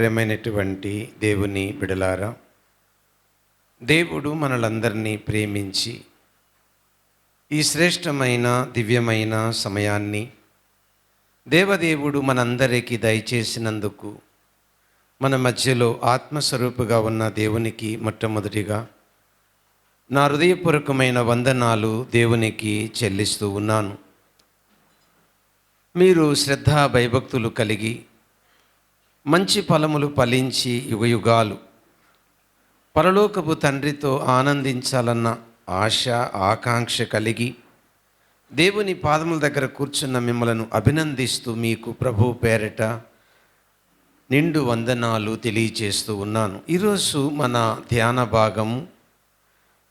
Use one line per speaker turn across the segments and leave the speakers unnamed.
ప్రేమైనటువంటి దేవుని బిడలారా, దేవుడు మనలందరినీ ప్రేమించి ఈ శ్రేష్టమైన దివ్యమైన సమయాన్ని దేవదేవుడు మనందరికీ దయచేసినందుకు మన మధ్యలో ఆత్మస్వరూపుగా ఉన్న దేవునికి మొట్టమొదటిగా నా హృదయపూర్వకమైన వందనాలు దేవునికి చెల్లిస్తూ ఉన్నాను. మీరు శ్రద్ధ భయభక్తులు కలిగి మంచి ఫలములు ఫలించి యుగయుగాలు పరలోకపు తండ్రితో ఆనందించాలన్న ఆశ ఆకాంక్ష కలిగి దేవుని పాదముల దగ్గర కూర్చున్న మిమ్మలను అభినందిస్తూ మీకు ప్రభు పేరట నిండు వందనాలు తెలియచేస్తూ ఉన్నాను. ఈరోజు మన ధ్యాన భాగము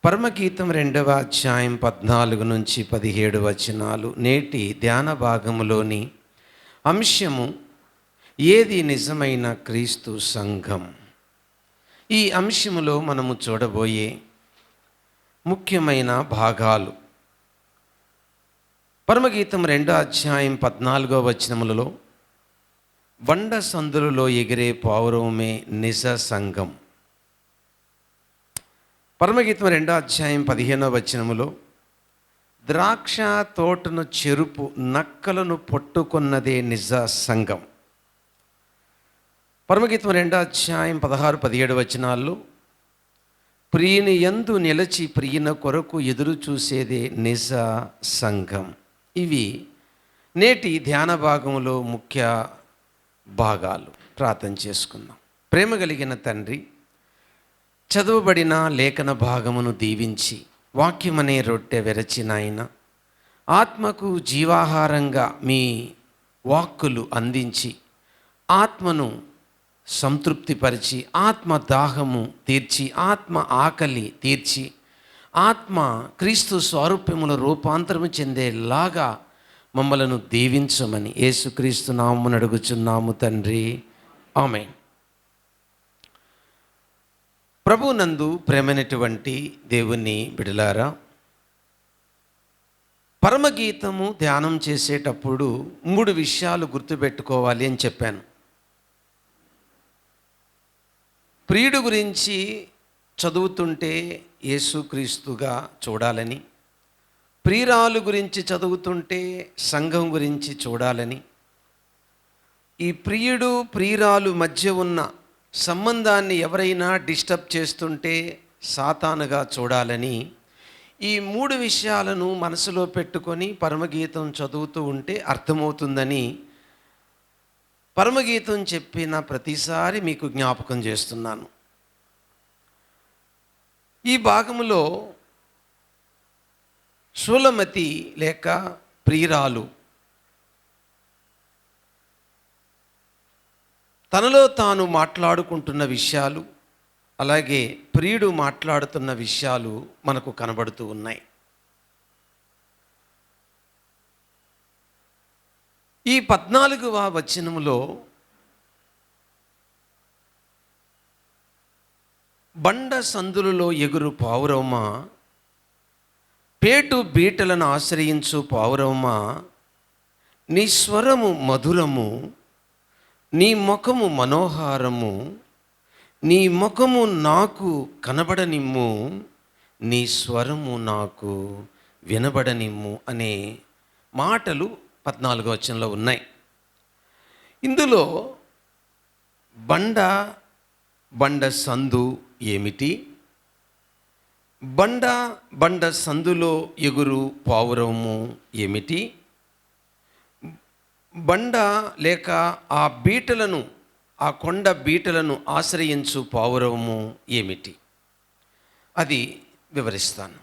పరమగీతం 2వ అధ్యాయం 14 నుంచి 17 వచనాలు. నేటి ధ్యాన భాగములోని అంశము ఏది నిజమైన క్రీస్తు సంఘం. ఈ అంశములో మనము చూడబోయే ముఖ్యమైన భాగాలు పరమగీతం 2వ అధ్యాయం 14వ వచనములలో బండ సందులలో ఎగిరే పావురమే నిజ సంఘం. పరమగీతం 2వ అధ్యాయం 15వ వచనములో ద్రాక్ష తోటను చెరుపు నక్కలను పట్టుకున్నదే నిజ సంఘం. పరమగీతం 2వ అధ్యాయం 16-17 వచనాల్లో ప్రియుని యందు నిలచి ప్రియున కొరకు ఎదురు చూసేదే నిజ సంఘం. ఇవి నేటి ధ్యాన భాగంలో ముఖ్య భాగాలు. ప్రార్థన చేసుకుందాం. ప్రేమ కలిగిన తండ్రి, చదువుబడిన లేఖన భాగమును దీవించి వాక్యమనే రొట్టె విరచిన ఆయన ఆత్మకు జీవాహారంగా మీ వాక్కులు అందించి ఆత్మను సంతృప్తిపరిచి ఆత్మ దాహము తీర్చి ఆత్మ ఆకలి తీర్చి ఆత్మ క్రీస్తు స్వారూప్యముల రూపాంతరము చెందేలాగా మమ్మలను దీవించమని యేసుక్రీస్తు నామమున అడుగుచున్నాము తండ్రి, ఆమేన్. ప్రభునందు ప్రేమైనటువంటి దేవుని బిడలారా, పరమగీతము ధ్యానం చేసేటప్పుడు 3 విషయాలు గుర్తుపెట్టుకోవాలి అని చెప్పాను. ప్రియుడు గురించి చదువుతుంటే యేసుక్రీస్తుగా చూడాలని, ప్రియురాలు గురించి చదువుతుంటే సంఘం గురించి చూడాలని, ఈ ప్రియుడు ప్రియురాలు మధ్య ఉన్న సంబంధాన్ని ఎవరైనా డిస్టర్బ్ చేస్తుంటే సాతానుగా చూడాలని, ఈ 3 విషయాలను మనసులో పెట్టుకొని పరమగీతం చదువుతూ ఉంటే అర్థమవుతుందని పరమగీతం చెప్పిన ప్రతిసారి మీకు జ్ఞాపకం చేస్తున్నాను. ఈ భాగంలో షూలమతి లేక ప్రియురాలు తనలో తాను మాట్లాడుకుంటున్న విషయాలు, అలాగే ప్రియుడు మాట్లాడుతున్న విషయాలు మనకు కనబడుతూ ఉన్నాయి. ఈ 14వ వచనములో బండ సందులలో ఎగురు పావురమా, పేటు బీటలను ఆశ్రయించు పావురమా, నీ స్వరము మధురము, నీ ముఖము మనోహారము, నీ ముఖము నాకు కనబడనిమ్ము, నీ స్వరము నాకు వినబడనిమ్ము అనే మాటలు 14వ వచనంలో ఉన్నాయి. ఇందులో బండ సందు ఏమిటి? బండ సందులో ఎగురు పావురము ఏమిటి? బండ లేక ఆ బీటలను, ఆ కొండ బీటలను ఆశ్రయించు పావురము ఏమిటి? అది వివరిస్తాను.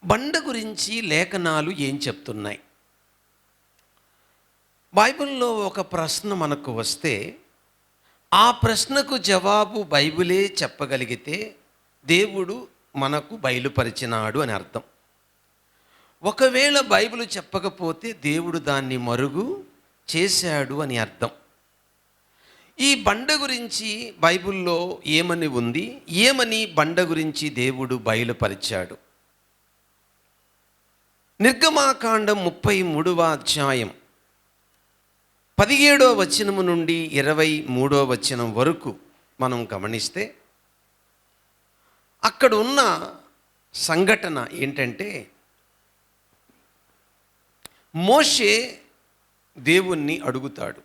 బండ గురించి లేఖనాలు ఏం చెప్తున్నాయి? బైబిల్లో ఒక ప్రశ్న మనకు వస్తే ఆ ప్రశ్నకు జవాబు బైబిలే చెప్పగలిగితే దేవుడు మనకు బయలుపరిచినాడు అని అర్థం. ఒకవేళ బైబిల్ చెప్పకపోతే దేవుడు దాన్ని మరుగు చేశాడు అని అర్థం. ఈ బండ గురించి బైబిల్లో ఏమని ఉంది, ఏమని బండ గురించి దేవుడు బయలుపరిచాడు? నిర్గమాకాండం 33వ అధ్యాయం 17వ వచనము నుండి 23వ వచనం వరకు మనం గమనిస్తే అక్కడ ఉన్న సంఘటన ఏంటంటే, మోషే దేవుణ్ణి అడుగుతాడు.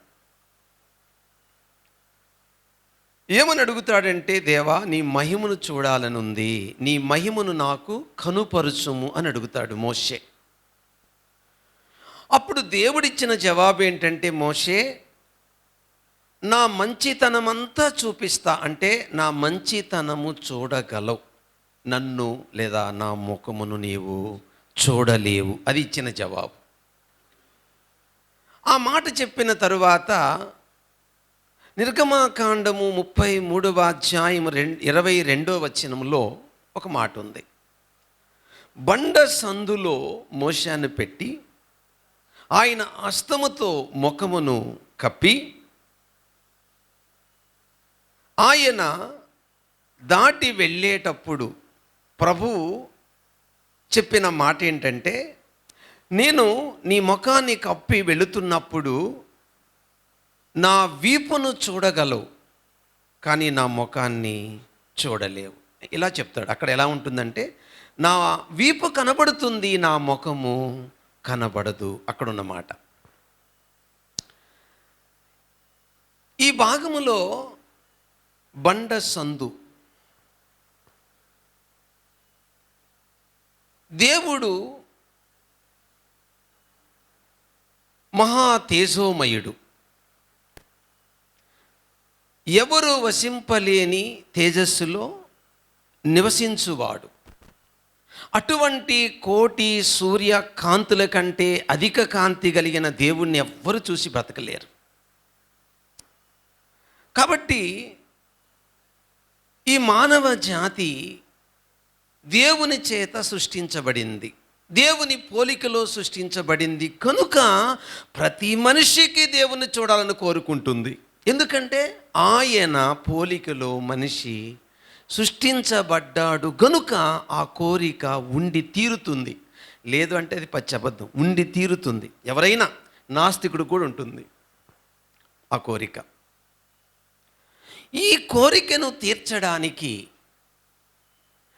ఏమని అడుగుతాడంటే, దేవా నీ మహిమను చూడాలనుంది, నీ మహిమను నాకు కనుపరుచుము అని అడుగుతాడు మోషే. అప్పుడు దేవుడిచ్చిన జవాబు ఏంటంటే, మోషే నా మంచితనమంతా చూపిస్తా, అంటే నా మంచితనము చూడగలవు, నన్ను లేదా నా ముఖమును నీవు చూడలేవు. అది ఇచ్చిన జవాబు. ఆ మాట చెప్పిన తరువాత నిర్గమాకాండము 33వ అధ్యాయం 22వ వచనంలో ఒక మాట ఉంది. బండ సందులో మోషేను పెట్టి ఆయన హస్తముతో ముఖమును కప్పి ఆయన దాటి వెళ్ళేటప్పుడు ప్రభువు చెప్పిన మాట ఏంటంటే, నేను నీ ముఖాన్ని కప్పి వెళుతున్నప్పుడు నా వీపును చూడగలవు, కానీ నా ముఖాన్ని చూడలేవు. ఇలా చెప్తాడు. అక్కడ ఎలా ఉంటుందంటే, నా వీపు కనబడుతుంది, నా ముఖము కనబడదు. అక్కడున్న మాట. ఈ భాగములో బండ సందు, దేవుడు మహా తేజోమయుడు, ఎవరు వసింపలేని తేజస్సులో నివసించువాడు. అటువంటి కోటి సూర్య కాంతుల కంటే అధిక కాంతి కలిగిన దేవుణ్ణి ఎవ్వరు చూసి బ్రతకలేరు. కాబట్టి ఈ మానవ జాతి దేవుని చేత సృష్టించబడింది, దేవుని పోలికలో సృష్టించబడింది కనుక ప్రతి మనిషికి దేవుని చూడాలని కోరుకుంటుంది. ఎందుకంటే ఆయన పోలికలో మనిషి సృష్టించబడ్డాడు గనుక ఆ కోరిక ఉండి తీరుతుంది. లేదు అంటే అది పచ్చి అబద్ధం. ఉండి తీరుతుంది. ఎవరైనా, నాస్తికుడు కూడా ఉంటుంది ఆ కోరిక. ఈ కోరికను తీర్చడానికి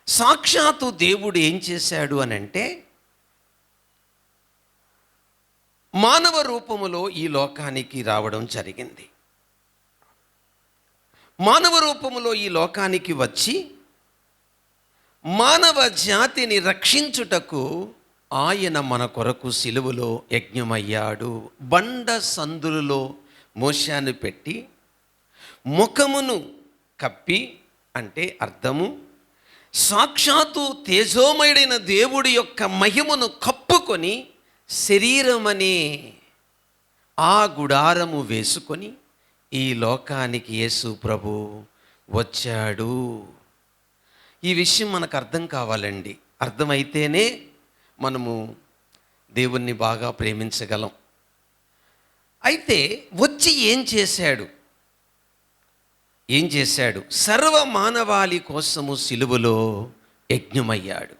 సాక్షాత్తు దేవుడు ఏం చేశాడు అని అంటే, మానవ రూపములో ఈ లోకానికి రావడం జరిగింది. మానవ రూపములో ఈ లోకానికి వచ్చి మానవ జాతిని రక్షించుటకు ఆయన మన కొరకు సిలువలో యజ్ఞమయ్యాడు. బండ సందులలో మోషేను పెట్టి ముఖమును కప్పి, అంటే అర్థము సాక్షాత్తు తేజోమయుడైన దేవుడి యొక్క మహిమను కప్పుకొని శరీరమనే ఆ గుడారము వేసుకొని ఈ లోకానికి యేసు ప్రభు వచ్చాడు. ఈ విషయం మనకు అర్థం కావాలండి. అర్థమైతేనే మనము దేవుణ్ణి బాగా ప్రేమించగలం. అయితే వచ్చి ఏం చేశాడు? సర్వ మానవాళి కోసము సిలువలో యజ్ఞమయ్యాడు.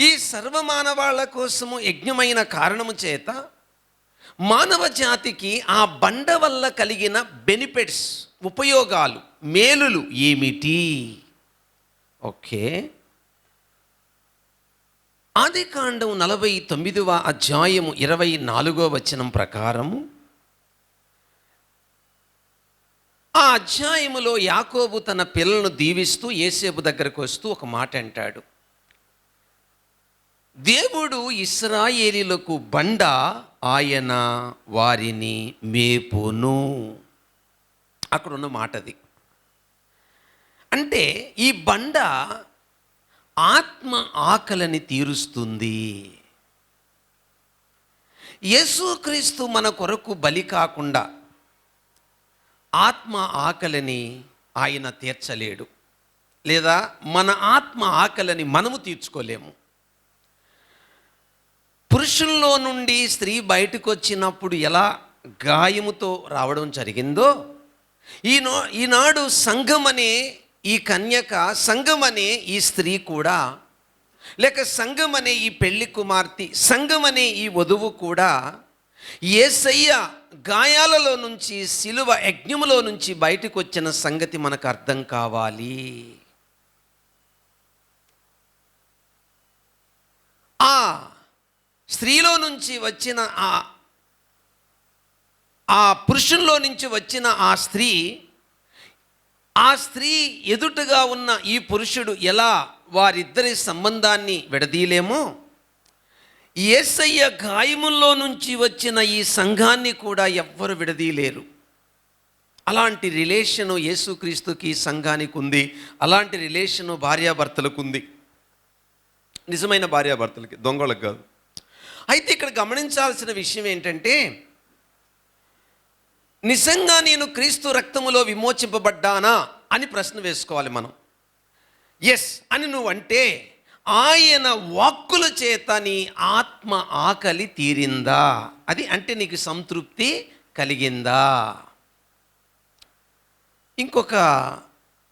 ఈ సర్వ మానవాళ కోసము యజ్ఞమైన కారణము చేత మానవ జాతికి ఆ బండ వల్ల కలిగిన బెనిఫిట్స్, ఉపయోగాలు, మేలులు ఏమిటి? ఓకే, ఆదికాండం 49వ అధ్యాయము 24వ వచనం ప్రకారము, ఆ అధ్యాయములో యాకోబు తన పిల్లలను దీవిస్తూ యోసేపు దగ్గరకు వస్తూ ఒక మాట అంటాడు. దేవుడు ఇశ్రాయేలీలకు బండ, ఆయన వారిని మేపును. అక్కడున్న మాట అది. అంటే ఈ బండ ఆత్మ ఆకలిని తీరుస్తుంది. యేసుక్రీస్తు మన కొరకు బలి కాకుండా ఆత్మ ఆకలిని ఆయన తీర్చలేడు, లేదా మన ఆత్మ ఆకలిని మనము తీర్చుకోలేము. పురుషుల్లో నుండి స్త్రీ బయటకు వచ్చినప్పుడు ఎలా గాయముతో రావడం జరిగిందో, ఈనాడు సంఘం అనే ఈ కన్యక, సంఘం అనే ఈ స్త్రీ కూడా, లేక సంఘం అనే ఈ పెళ్లి కుమార్తె, సంఘం అనే ఈ వధువు కూడా యేసయ్య గాయాలలో నుంచి, శిలువ యజ్ఞములో నుంచి బయటకు వచ్చిన సంగతి మనకు అర్థం కావాలి. ఆ స్త్రీలో నుంచి వచ్చిన ఆ పురుషుల్లో నుంచి వచ్చిన ఆ స్త్రీ ఎదుటగా ఉన్న ఈ పురుషుడు ఎలా వారిద్దరి సంబంధాన్ని విడదీయలేమో, యేసయ్య గాయముల్లో నుంచి వచ్చిన ఈ సంఘాన్ని కూడా ఎవ్వరు విడదీయలేరు. అలాంటి రిలేషను యేసుక్రీస్తుకి సంఘానికి ఉంది. అలాంటి రిలేషను భార్యాభర్తలకు ఉంది. నిజమైన భార్యాభర్తలకి, దొంగలకు కాదు. అయితే ఇక్కడ గమనించాల్సిన విషయం ఏంటంటే, నిజంగా నేను క్రీస్తు రక్తములో విమోచింపబడ్డానా అని ప్రశ్న వేసుకోవాలి మనం. ఎస్ అని నువ్వంటే ఆయన వాక్కుల చేత నీ ఆత్మ ఆకలి తీరిందా, అది అంటే నీకు సంతృప్తి కలిగిందా. ఇంకొక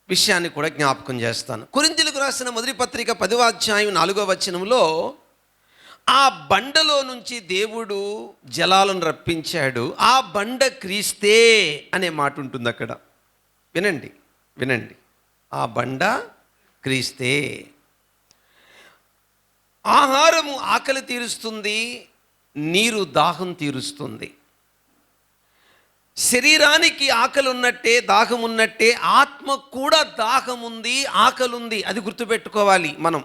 విషయాన్ని కూడా జ్ఞాపకం చేస్తాను. కొరింథీయులకు రాసిన మొదటి పత్రిక 10వ అధ్యాయం 4వ వచనంలో ఆ బండలో నుంచి దేవుడు జలాలను రప్పించాడు, ఆ బండ క్రీస్తే అనే మాట ఉంటుంది అక్కడ. వినండి వినండి, ఆ బండ క్రీస్తే. ఆహారము ఆకలి తీరుస్తుంది, నీరు దాహం తీరుస్తుంది. శరీరానికి ఆకలి ఉన్నట్టే, దాహం ఉన్నట్టే ఆత్మ కూడా దాహం ఉంది, ఆకలి ఉంది. అది గుర్తుపెట్టుకోవాలి మనం.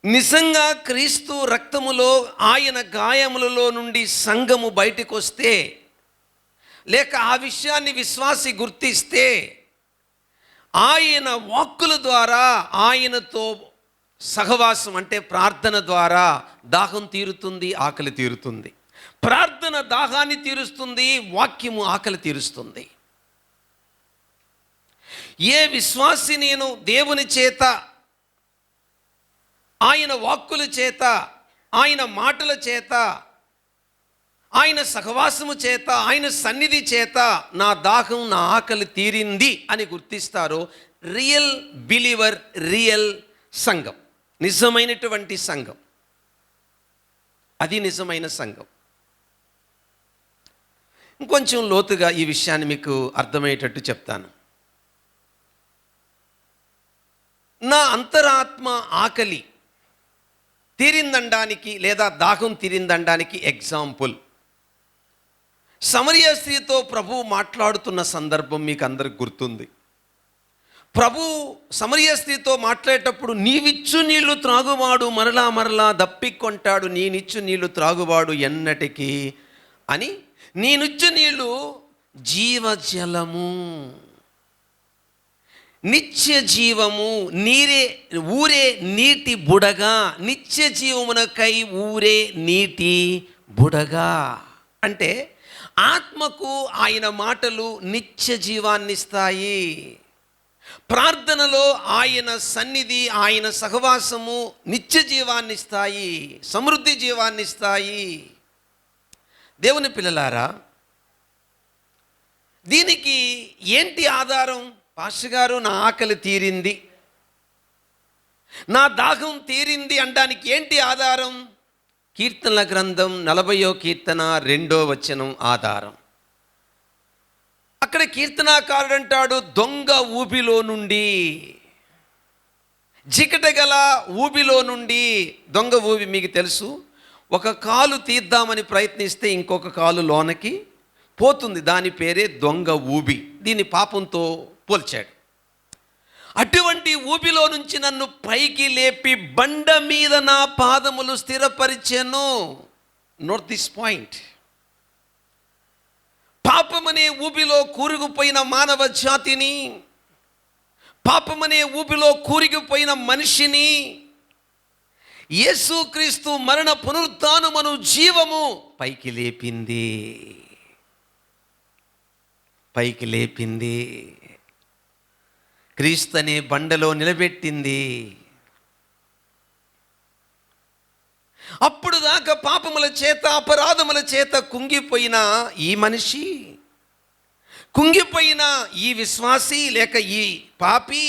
నిజంగా క్రీస్తు రక్తములో, ఆయన గాయములలో నుండి సంఘము బయటకు వస్తే, లేక ఆ విషయాన్ని విశ్వాసి గుర్తిస్తే, ఆయన వాక్కుల ద్వారా ఆయనతో సహవాసం అంటే ప్రార్థన ద్వారా దాహం తీరుతుంది, ఆకలి తీరుతుంది. ప్రార్థన దాహాన్ని తీరుస్తుంది, వాక్యము ఆకలి తీరుస్తుంది. ఏ విశ్వాసి నేను దేవుని చేత, ఆయన వాక్కుల చేత, ఆయన మాటల చేత, ఆయన సహవాసము చేత, ఆయన సన్నిధి చేత నా దాహం, నా ఆకలి తీరింది అని గుర్తిస్తారో, రియల్ బిలీవర్, రియల్ సంఘం, నిజమైనటువంటి సంఘం, అది నిజమైన సంఘం. ఇంకొంచెం లోతుగా ఈ విషయాన్ని మీకు అర్థమయ్యేటట్టు చెప్తాను. నా అంతరాత్మ ఆకలి తీరిందనడానికి లేదా దాహం తీరిందనడానికి ఎగ్జాంపుల్, సమరయ స్త్రీతో ప్రభువు మాట్లాడుతున్న సందర్భం మీకు అందరికి గుర్తుంది. ప్రభు సమరయ స్త్రీతో మాట్లాడేటప్పుడు, నీవిచ్చు నీళ్లు త్రాగువాడు మరలా మరలా దప్పికొంటాడు, నేనిచ్చు నీళ్లు త్రాగువాడు ఎన్నటికీ అని. నేనిచ్చు నీళ్లు జీవజలము, నిత్య జీవము, ఊరే నీటి బుడగా, నిత్య జీవమునకై ఊరే నీటి బుడగా. అంటే ఆత్మకు ఆయన మాటలు నిత్య జీవాన్నిస్తాయి. ప్రార్థనలో ఆయన సన్నిధి, ఆయన సహవాసము నిత్య జీవాన్నిస్తాయి, సమృద్ధి జీవాన్నిస్తాయి. దేవుని పిల్లలారా, దీనికి ఏంటి ఆధారం? పాస్టర్ గారు, నా ఆకలి తీరింది, నా దాహం తీరింది అనడానికి ఏంటి ఆధారం? కీర్తనల గ్రంథం 40వ కీర్తన 2వ వచనం ఆధారం. అక్కడ కీర్తనాకారుడు అంటాడు, దొంగ ఊబిలో నుండి, జికటగల ఊబిలో నుండి. దొంగ ఊబి మీకు తెలుసు, ఒక కాలు తీద్దామని ప్రయత్నిస్తే ఇంకొక కాలు లోనకి పోతుంది, దాని పేరే దొంగ ఊబి. దీన్ని పాపంతో పోల్చాడు. అటువంటి ఊబిలో నుంచి నన్ను పైకి లేపి బండ మీద నా పాదములు స్థిరపరిచెను. Note this point. పాపమనే ఊబిలో కూరుకుపోయిన మానవ జాతిని, పాపమనే ఊబిలో కూరుకుపోయిన మనిషిని యేసుక్రీస్తు మరణ పునరుత్థానమును జీవము పైకి లేపింది, పైకి లేపింది. క్రీస్తు అనే బండలో నిలబెట్టింది. అప్పుడు దాకా పాపముల చేత, అపరాధముల చేత కుంగిపోయిన ఈ మనిషి, కుంగిపోయిన ఈ విశ్వాసి లేక ఈ పాపి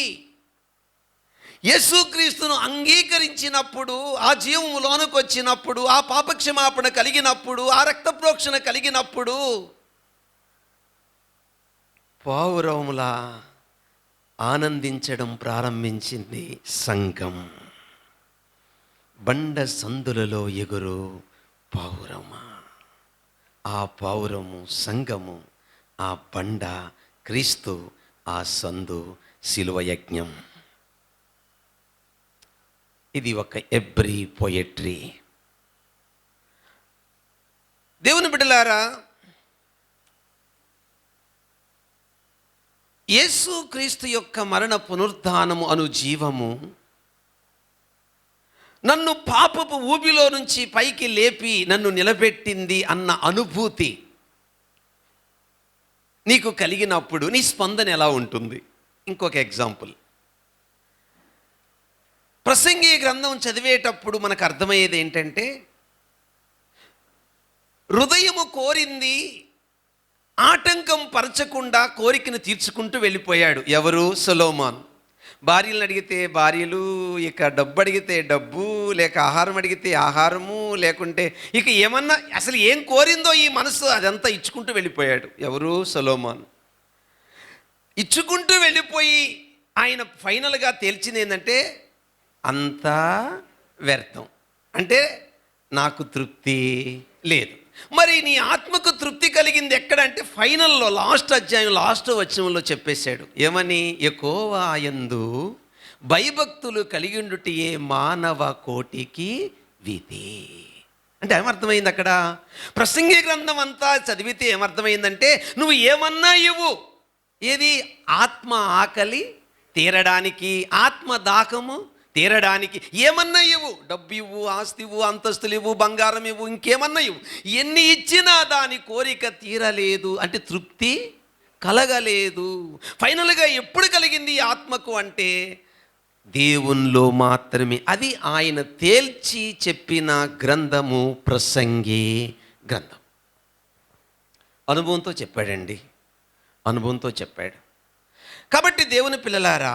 యేసుక్రీస్తును అంగీకరించినప్పుడు, ఆ జీవములోనికి వచ్చినప్పుడు, ఆ పాపక్షమాపణ కలిగినప్పుడు, ఆ రక్త ప్రోక్షణ కలిగినప్పుడు పావురములా ఆనందించడం ప్రారంభించింది సంఘం. బండ సందులలో ఎగురు పావురమా. ఆ పావురము సంఘము, ఆ బండ క్రీస్తు, ఆ సందు శిలువ యజ్ఞం. ఇది ఒక ఎబ్రీ పోయట్రీ. దేవుని బిడ్డలారా, యేసు క్రీస్తు యొక్క మరణ పునరుద్ధానము అను జీవము నన్ను పాపపు ఊబిలో నుంచి పైకి లేపి నన్ను నిలబెట్టింది అన్న అనుభూతి నీకు కలిగినప్పుడు నీ స్పందన ఎలా ఉంటుంది? ఇంకొక ఎగ్జాంపుల్, ప్రసంగి గ్రంథం చదివేటప్పుడు మనకు అర్థమయ్యేది ఏంటంటే, హృదయము కోరింది ఆటంకం పరచకుండా కోరికను తీర్చుకుంటూ వెళ్ళిపోయాడు. ఎవరు? సొలొమోన్. భార్యలను అడిగితే భార్యలు, ఇక డబ్బు అడిగితే డబ్బు, లేక ఆహారం అడిగితే ఆహారము, లేకుంటే ఇక ఏమన్నా అసలు ఏం కోరిందో ఈ మనసు అదంతా ఇచ్చుకుంటూ వెళ్ళిపోయాడు. ఎవరు? సొలొమోన్. ఇచ్చుకుంటూ వెళ్ళిపోయి ఆయన ఫైనల్గా తేల్చింది ఏంటంటే, అంతా వ్యర్థం, అంటే నాకు తృప్తి లేదు. మరి నీ ఆత్మకు తృప్తి కలిగింది ఎక్కడ అంటే ఫైనల్లో లాస్ట్ అధ్యాయం లాస్ట్ వచనంలో చెప్పేశాడు. ఏమని? యెహోవా యందు భయభక్తులు కలిగిండుటయే మానవ కోటికి విధి. అంటే ఏమర్థమైంది అక్కడ? ప్రసంగి గ్రంథం అంతా చదివితే ఏమర్థమైందంటే, నువ్వు ఏమన్నా ఇవ్వు, ఏది? ఆత్మ ఆకలి తీరడానికి, ఆత్మ దాహము తీరడానికి ఏమన్నా ఇవ్వు. డబ్బు ఇవ్వు, ఆస్తి ఇవ్వు, అంతస్తులు ఇవ్వు, బంగారం ఇవ్వు, ఇంకేమన్నా ఇవ్వు. ఎన్ని ఇచ్చినా దాని కోరిక తీరలేదు, అంటే తృప్తి కలగలేదు. ఫైనల్గా ఎప్పుడు కలిగింది ఆత్మకు అంటే దేవునిలో మాత్రమే. అది ఆయన తేల్చి చెప్పిన గ్రంథము ప్రసంగి గ్రంథం. అనుభవంతో చెప్పాడండి, అనుభవంతో చెప్పాడు. కాబట్టి దేవుని పిల్లలారా,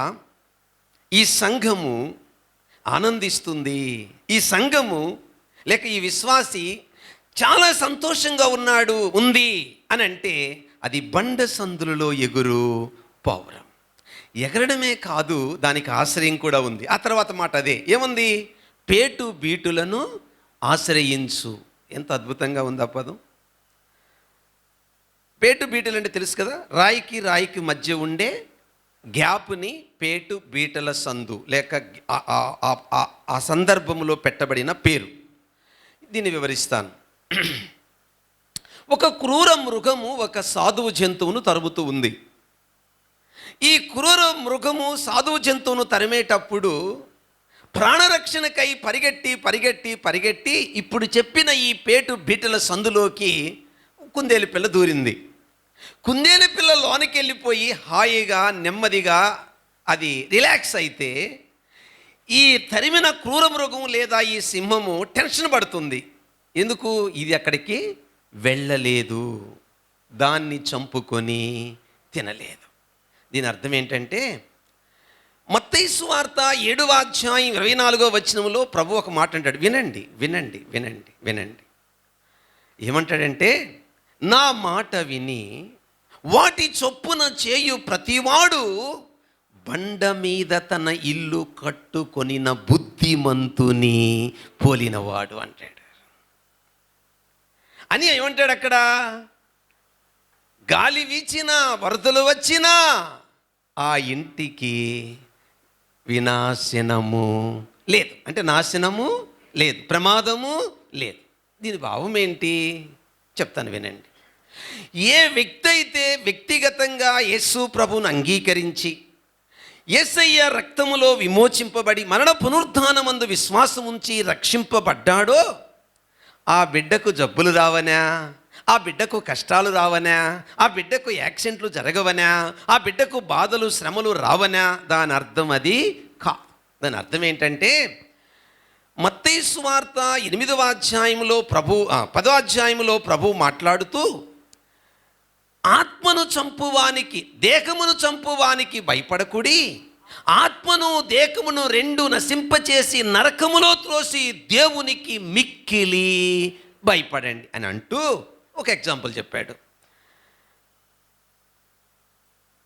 ఈ సంఘము ఆనందిస్తుంది. ఈ సంఘము లేక ఈ విశ్వాసి చాలా సంతోషంగా ఉంది అని అంటే అది బండ సందులలో ఎగురు పావురం. ఎగరడమే కాదు, దానికి ఆశ్రయం కూడా ఉంది. ఆ తర్వాత మాట అదే ఏముంది? పేటు బీటులను ఆశ్రయించు. ఎంత అద్భుతంగా ఉంది ఆ పదం. పేటు బీటలు అంటే తెలుసు కదా, రాయికి రాయికి మధ్య ఉండే గ్యాప్ని పేటు బీటల సందు లేక ఆ సందర్భంలో పెట్టబడిన పేరు. దీన్ని వివరిస్తాను. ఒక క్రూర మృగము ఒక సాధువు జంతువును తరుముతూ ఉంది. ఈ క్రూర మృగము సాధువు జంతువును తరిమేటప్పుడు ప్రాణరక్షణకై పరిగెట్టి పరిగెట్టి పరిగెట్టి ఇప్పుడు చెప్పిన ఈ పేటు బీటల సందులోకి కుందేలు పిల్ల దూరింది. కుందేలు పిల్ల లోనికి వెళ్ళిపోయి హాయిగా నెమ్మదిగా అది రిలాక్స్ అయితే, ఈ తరిమిన క్రూర మృగం లేదా ఈ సింహము టెన్షన్ పడుతుంది. ఎందుకు? ఇది అక్కడికి వెళ్ళలేదు, దాన్ని చంపుకొని తినలేదు. దీని అర్థం ఏంటంటే, మత్తయి సువార్త 7వ అధ్యాయం 24వ వచనంలో ప్రభు ఒక మాట అంటాడు. వినండి వినండి వినండి వినండి. ఏమంటాడంటే, నా మాట విని వాటి చొప్పున చేయు ప్రతివాడు బండ మీద తన ఇల్లు కట్టుకొనిన బుద్ధిమంతుని పోలినవాడు అంటాడు. అని ఏమంటాడు అక్కడ? గాలి వీచినా, వరదలు వచ్చినా ఆ ఇంటికి వినాశనము లేదు, అంటే నాశనము లేదు, ప్రమాదము లేదు. దీని భావం ఏంటి చెప్తాను వినండి. ఏ వ్యక్తి అయితే వ్యక్తిగతంగా యేసు ప్రభువును అంగీకరించి యేసయ్య రక్తములో విమోచింపబడి మరణ పునరుద్ధానమందు విశ్వాసం ఉంచి రక్షింపబడ్డాడో ఆ బిడ్డకు జబ్బులు రావనా, ఆ బిడ్డకు కష్టాలు రావనా, ఆ బిడ్డకు యాక్సిడెంట్లు జరగవనా, ఆ బిడ్డకు బాధలు శ్రమలు రావనా? దాని అర్థం అది కాదు. దాని అర్థం ఏంటంటే, మత్తయి సువార్త 8వ అధ్యాయంలో 10వ అధ్యాయంలో ప్రభు మాట్లాడుతూ ఆత్మను చంపువానికి దేహమును చంపువానికి భయపడకుడి, ఆత్మను దేహమును రెండు నశింపచేసి నరకములో త్రోసి దేవునికి మిక్కిలి భయపడండి అని అంటూ ఒక ఎగ్జాంపుల్ చెప్పాడు.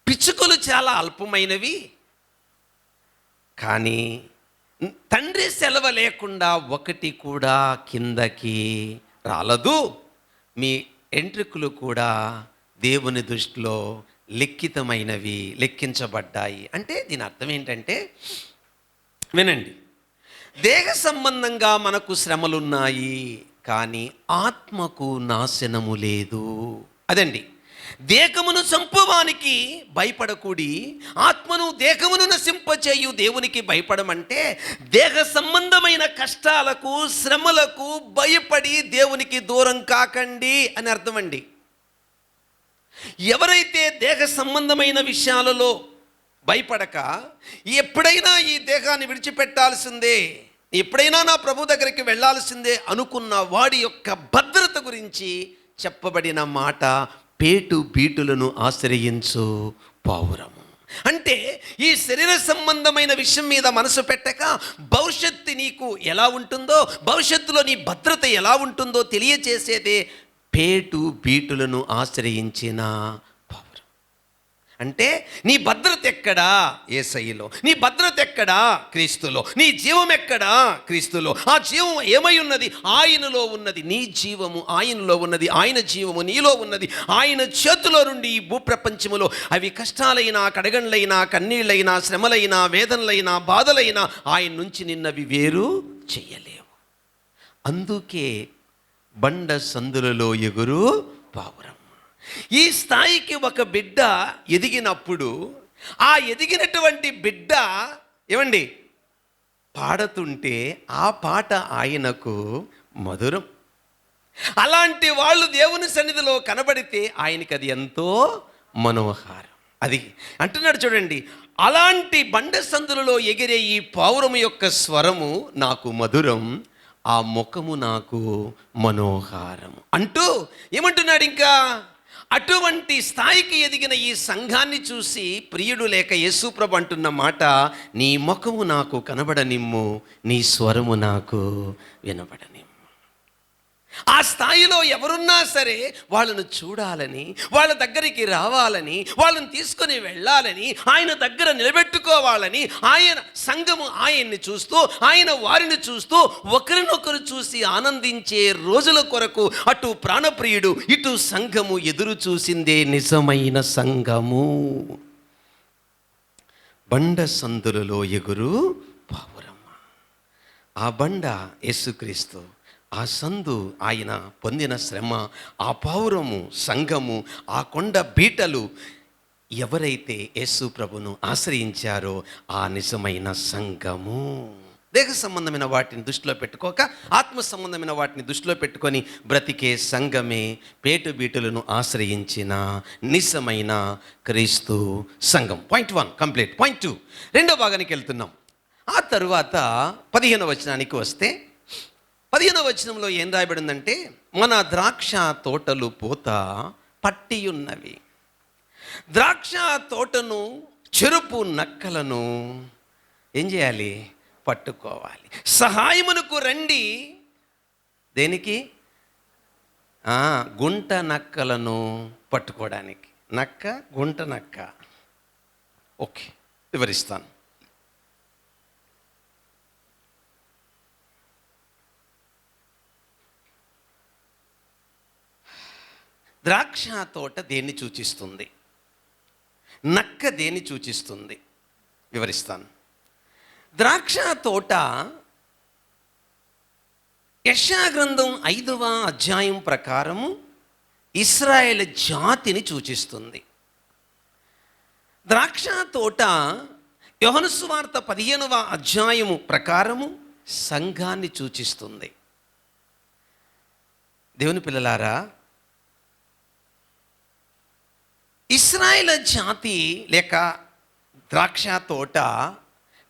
పిచ్చుకలు చాలా అల్పమైనవి, కానీ తండ్రి సెలవు లేకుండా ఒకటి కూడా కిందకి రాలదు. మీ ఎంట్రుకలు కూడా దేవుని దృష్టిలో లిఖితమైనవి, లెక్కించబడ్డాయి. అంటే దీని అర్థం ఏంటంటే, వినండి, దేహ సంబంధంగా మనకు శ్రమలున్నాయి, కానీ ఆత్మకు నాశనము లేదు. అదండి, దేహమును చంపువానికి భయపడకూడి ఆత్మను దేహమును నశింపచేయు దేవునికి భయపడమంటే, దేహ సంబంధమైన కష్టాలకు శ్రమలకు భయపడి దేవునికి దూరం కాకండి అని అర్థమండి. ఎవరైతే దేహ సంబంధమైన విషయాలలో భయపడక ఎప్పుడైనా ఈ దేహాన్ని విడిచిపెట్టాల్సిందే, ఎప్పుడైనా నా ప్రభు దగ్గరికి వెళ్ళాల్సిందే అనుకున్న వాడి యొక్క భద్రత గురించి చెప్పబడిన మాట పేటు బీటులను ఆశ్రయించు పావురము. అంటే ఈ శరీర సంబంధమైన విషయం మీద మనసు పెట్టక భవిష్యత్తు నీకు ఎలా ఉంటుందో, భవిష్యత్తులో నీ భద్రత ఎలా ఉంటుందో తెలియచేసేదే పేటు బీటులను ఆశ్రయించిన పావురం. అంటే నీ భద్రత ఎక్కడా? యేసయ్యలో. నీ భద్రత ఎక్కడా? క్రీస్తులో. నీ జీవం ఎక్కడా? క్రీస్తులో. ఆ జీవం ఏమై ఉన్నది? ఆయనలో ఉన్నది. నీ జీవము ఆయనలో ఉన్నది, ఆయన జీవము నీలో ఉన్నది. ఆయన చేతిలో నుండి ఈ భూప్రపంచములో అవి కష్టాలైనా, కడగండ్లైనా, కన్నీళ్ళైనా, శ్రమలైనా, వేదనలైనా, బాధలైనా ఆయన నుంచి నిన్నవి వేరు చెయ్యలేవు. అందుకే బండ సందులలో ఎగురు పావురం. ఈ స్థాయికి ఒక బిడ్డ ఎదిగినప్పుడు ఆ ఎదిగినటువంటి బిడ్డ ఏమండి పాడుతుంటే ఆ పాట ఆయనకు మధురం. అలాంటి వాళ్ళు దేవుని సన్నిధిలో కనబడితే ఆయనకి అది ఎంతో మనోహారం. అది అంటున్నాడు చూడండి, అలాంటి బండ సందులలో ఎగిరే ఈ పావురము యొక్క స్వరము నాకు మధురం, ఆ ముఖము నాకు మనోహారం అంటూ ఏమంటున్నాడు ఇంకా? అటువంటి స్థాయికి ఎదిగిన ఈ సంఘాన్ని చూసి ప్రియుడు లేక యేసుప్రభు అంటున్న మాట, నీ ముఖము నాకు కనబడనిమ్ము, నీ స్వరము నాకు వినబడనిమ్ము. ఆ స్థాయిలో ఎవరున్నా సరే వాళ్ళను చూడాలని, వాళ్ళ దగ్గరికి రావాలని, వాళ్ళని తీసుకొని వెళ్ళాలని, ఆయన దగ్గర నిలబెట్టుకోవాలని, ఆయన సంఘము ఆయన్ని చూస్తూ, ఆయన వారిని చూస్తూ ఒకరినొకరు చూసి ఆనందించే రోజుల కొరకు అటు ప్రాణప్రియుడు ఇటు సంఘము ఎదురు చూసిందే నిజమైన సంఘము. బండ సందులలో ఎగురు పావురమ్మ. ఆ బండ యేసుక్రీస్తు, ఆ సందు ఆయన పొందిన శ్రమ, ఆ పావురము సంఘము, ఆ కొండ బీటలు ఎవరైతే యేసు ప్రభును ఆశ్రయించారో ఆ నిజమైన సంఘము. దేహ సంబంధమైన వాటిని దృష్టిలో పెట్టుకోక ఆత్మ సంబంధమైన వాటిని దృష్టిలో పెట్టుకొని బ్రతికే సంఘమే పేటు బీటులను ఆశ్రయించిన నిజమైన క్రీస్తు సంఘం. Point 1 complete. పాయింట్ 2 రెండో భాగానికి వెళ్తున్నాం. ఆ తరువాత 15వ వచనానికి వస్తే, 15వ వచనంలో ఏం రాయబడిందంటే, మన ద్రాక్ష తోటలు పూత పట్టియున్నవి, ద్రాక్ష తోటను చెరుపు నక్కలను ఏం చేయాలి? పట్టుకోవాలి. సహాయమునకు రండి. దేనికి? గుంట నక్కలను పట్టుకోవడానికి. నక్క, గుంట నక్క. ఓకే, వివరిస్తాను. ద్రాక్ష తోట దేన్ని సూచిస్తుంది? నక్క దేన్ని సూచిస్తుంది? వివరిస్తాను. ద్రాక్ష తోట యెషయా గ్రంథం 5వ అధ్యాయం ప్రకారము ఇశ్రాయేలు జాతిని సూచిస్తుంది. ద్రాక్ష తోట యోహాను సువార్త 15వ అధ్యాయము ప్రకారము సంఘాన్ని సూచిస్తుంది. దేవుని పిల్లలారా, ఇశ్రాయేలు జాతి లేక ద్రాక్ష తోట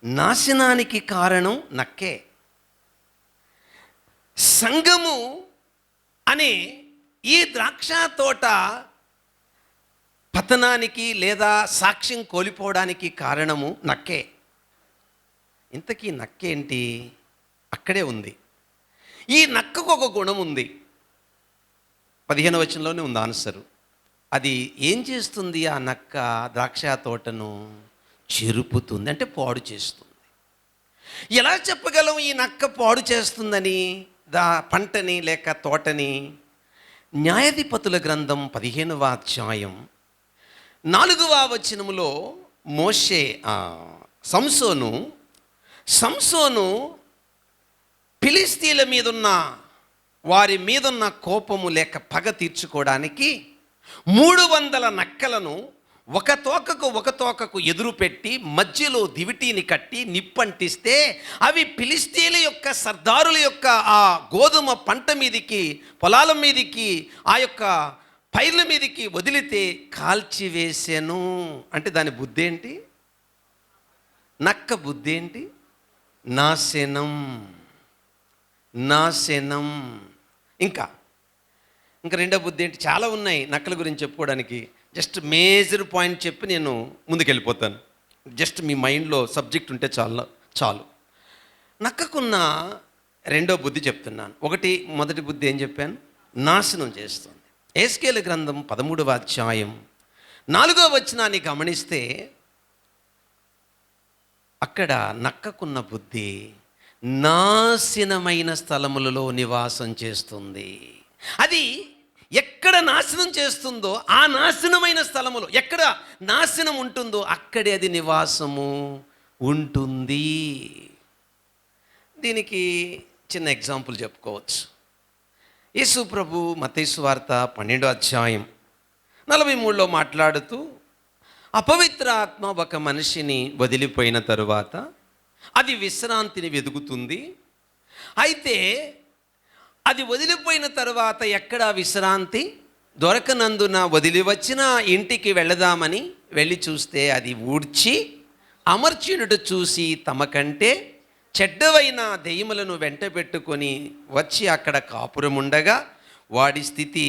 నాశనానికి కారణం నక్కే. సంఘము అనే ఈ ద్రాక్ష తోట పతనానికి లేదా సాక్ష్యం కోల్పోవడానికి కారణము నక్కే. ఇంతకీ నక్కేంటి? అక్కడే ఉంది. ఈ నక్కకు ఒక గుణం ఉంది. 15వ వచనంలోనే ఉంది ఆన్సరు. అది ఏం చేస్తుంది? ఆ నక్క ద్రాక్ష తోటను చెరుపుతుంది, అంటే పాడు చేస్తుంది. ఎలా చెప్పగలం ఈ నక్క పాడు చేస్తుందని పంటని లేక తోటని? న్యాయాధిపతుల గ్రంథం 15వ అధ్యాయం 4వ వచనములో మోషే సంసోను ఫిలిస్తీన్ల మీదున్న వారి మీదున్న కోపము లేక పగ తీర్చుకోవడానికి 300 నక్కలను ఒక తోకకు ఎదురు పెట్టి మధ్యలో దివిటీని కట్టి నిప్పంటిస్తే అవి ఫిలిస్తీన్ల యొక్క సర్దారుల యొక్క ఆ గోధుమ పంట మీదికి, పొలాల మీదికి, ఆ యొక్క పైర్ల మీదికి వదిలితే కాల్చివేసెను. అంటే దాని బుద్ధి ఏంటి? నక్క బుద్ధి ఏంటి? నాశనం. ఇంకా రెండో బుద్ధి ఏంటి? చాలా ఉన్నాయి నక్కల గురించి చెప్పుకోవడానికి. జస్ట్ మేజర్ పాయింట్ చెప్పి నేను ముందుకెళ్ళిపోతాను. జస్ట్ మీ మైండ్లో సబ్జెక్ట్ ఉంటే చాలు. నక్కకున్న రెండో బుద్ధి చెప్తున్నాను. మొదటి బుద్ధి ఏం చెప్పాను? నాశనం చేస్తుంది. ఎహెజ్కేలు గ్రంథం 13వ అధ్యాయం 4వ వచనాన్ని గమనిస్తే అక్కడ నక్కకున్న బుద్ధి నాశనమైన స్థలములలో నివాసం చేస్తుంది. అది ఎక్కడ నాశనం చేస్తుందో ఆ నాశనమైన స్థలములో, ఎక్కడ నాశనం ఉంటుందో అక్కడే అది నివాసము ఉంటుంది. దీనికి చిన్న ఎగ్జాంపుల్ చెప్పుకోవచ్చు. యేసు ప్రభు మత్తయి సువార్త 12వ అధ్యాయం 43లో మాట్లాడుతూ, అపవిత్ర ఆత్మ ఒక మనిషిని వదిలిపోయిన తరువాత అది విశ్రాంతిని వెదుకుతుంది. అయితే అది వదిలిపోయిన తరువాత ఎక్కడ విశ్రాంతి దొరకనందున వదిలి వచ్చిన ఇంటికి వెళదామని వెళ్ళి చూస్తే అది ఊడ్చి అమర్చినట్టు చూసి తమ కంటే చెడ్డవైన దెయ్యములను వెంట పెట్టుకొని వచ్చి అక్కడ కాపురం ఉండగా వాడి స్థితి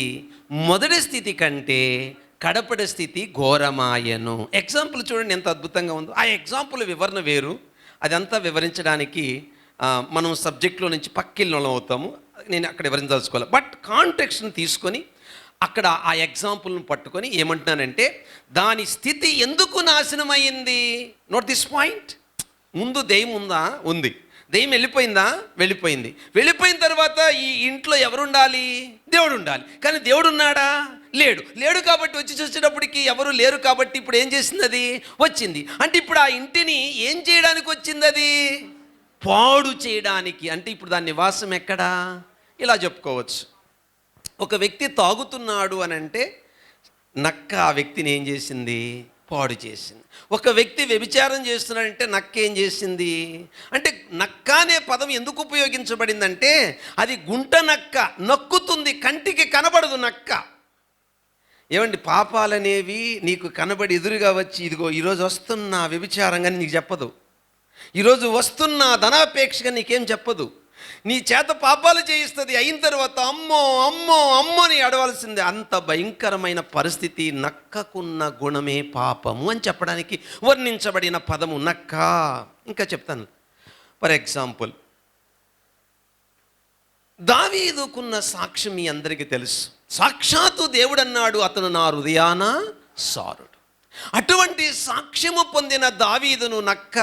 మొదటి స్థితి కంటే కడపడి స్థితి ఘోరమాయను. ఎగ్జాంపుల్ చూడండి ఎంత అద్భుతంగా ఉందో. ఆ ఎగ్జాంపుల్ వివరణ వేరు. అదంతా వివరించడానికి మనం సబ్జెక్ట్లో నుంచి పక్కిళ్ళలో అవుతాము. నేను అక్కడ వివరించదలుచుకోవాలి. బట్ కాంటెక్స్ట్ని తీసుకొని అక్కడ ఆ ఎగ్జాంపుల్ని పట్టుకొని ఏమంటున్నానంటే, దాని స్థితి ఎందుకు నాశనమైంది? Note this point. ముందు దెయ్యం ఉంది. దెయ్యం వెళ్ళిపోయింది. వెళ్ళిపోయిన తర్వాత ఈ ఇంట్లో ఎవరు ఉండాలి? దేవుడు ఉండాలి. కానీ దేవుడు ఉన్నాడా? లేడు కాబట్టి వచ్చి చూసేటప్పటికి ఎవరు లేరు కాబట్టి ఇప్పుడు ఏం చేసింది? అది వచ్చింది. అంటే ఇప్పుడు ఆ ఇంటిని ఏం చేయడానికి వచ్చింది? అది పాడు చేయడానికి. అంటే ఇప్పుడు దాని నివాసం ఎక్కడా? ఇలా చెప్పుకోవచ్చు. ఒక వ్యక్తి తాగుతున్నాడు అని అంటే నక్క ఆ వ్యక్తిని ఏం చేసింది? పాడు చేసింది. ఒక వ్యక్తి వ్యభిచారం చేస్తున్నాడంటే నక్క ఏం చేసింది? అంటే నక్క అనే పదం ఎందుకు ఉపయోగించబడిందంటే అది గుంట నక్క, నక్కుతుంది, కంటికి కనబడదు నక్క. ఏమండి, పాపాలనేవి నీకు కనబడి ఎదురుగా వచ్చి ఇదిగో ఈరోజు వస్తున్నా వ్యభిచారంగా నీకు చెప్పదు. ఈరోజు వస్తున్నా ధనాపేక్షగా నీకేం చెప్పదు. నీ చేత పాపాలు చేయిస్తుంది. అయిన తర్వాత అమ్మో అని అడవలసిందే. అంత భయంకరమైన పరిస్థితి. నక్కకున్న గుణమే పాపము అని చెప్పడానికి వర్ణించబడిన పదము నక్క. ఇంకా చెప్తాను. ఫర్ ఎగ్జాంపుల్, దావీదుకున్న సాక్ష్యం మీ అందరికీ తెలుసు. సాక్షాత్తు దేవుడు అన్నాడు, అతను నా హృదయాన సారుడు. అటువంటి సాక్ష్యము పొందిన దావీదును నక్క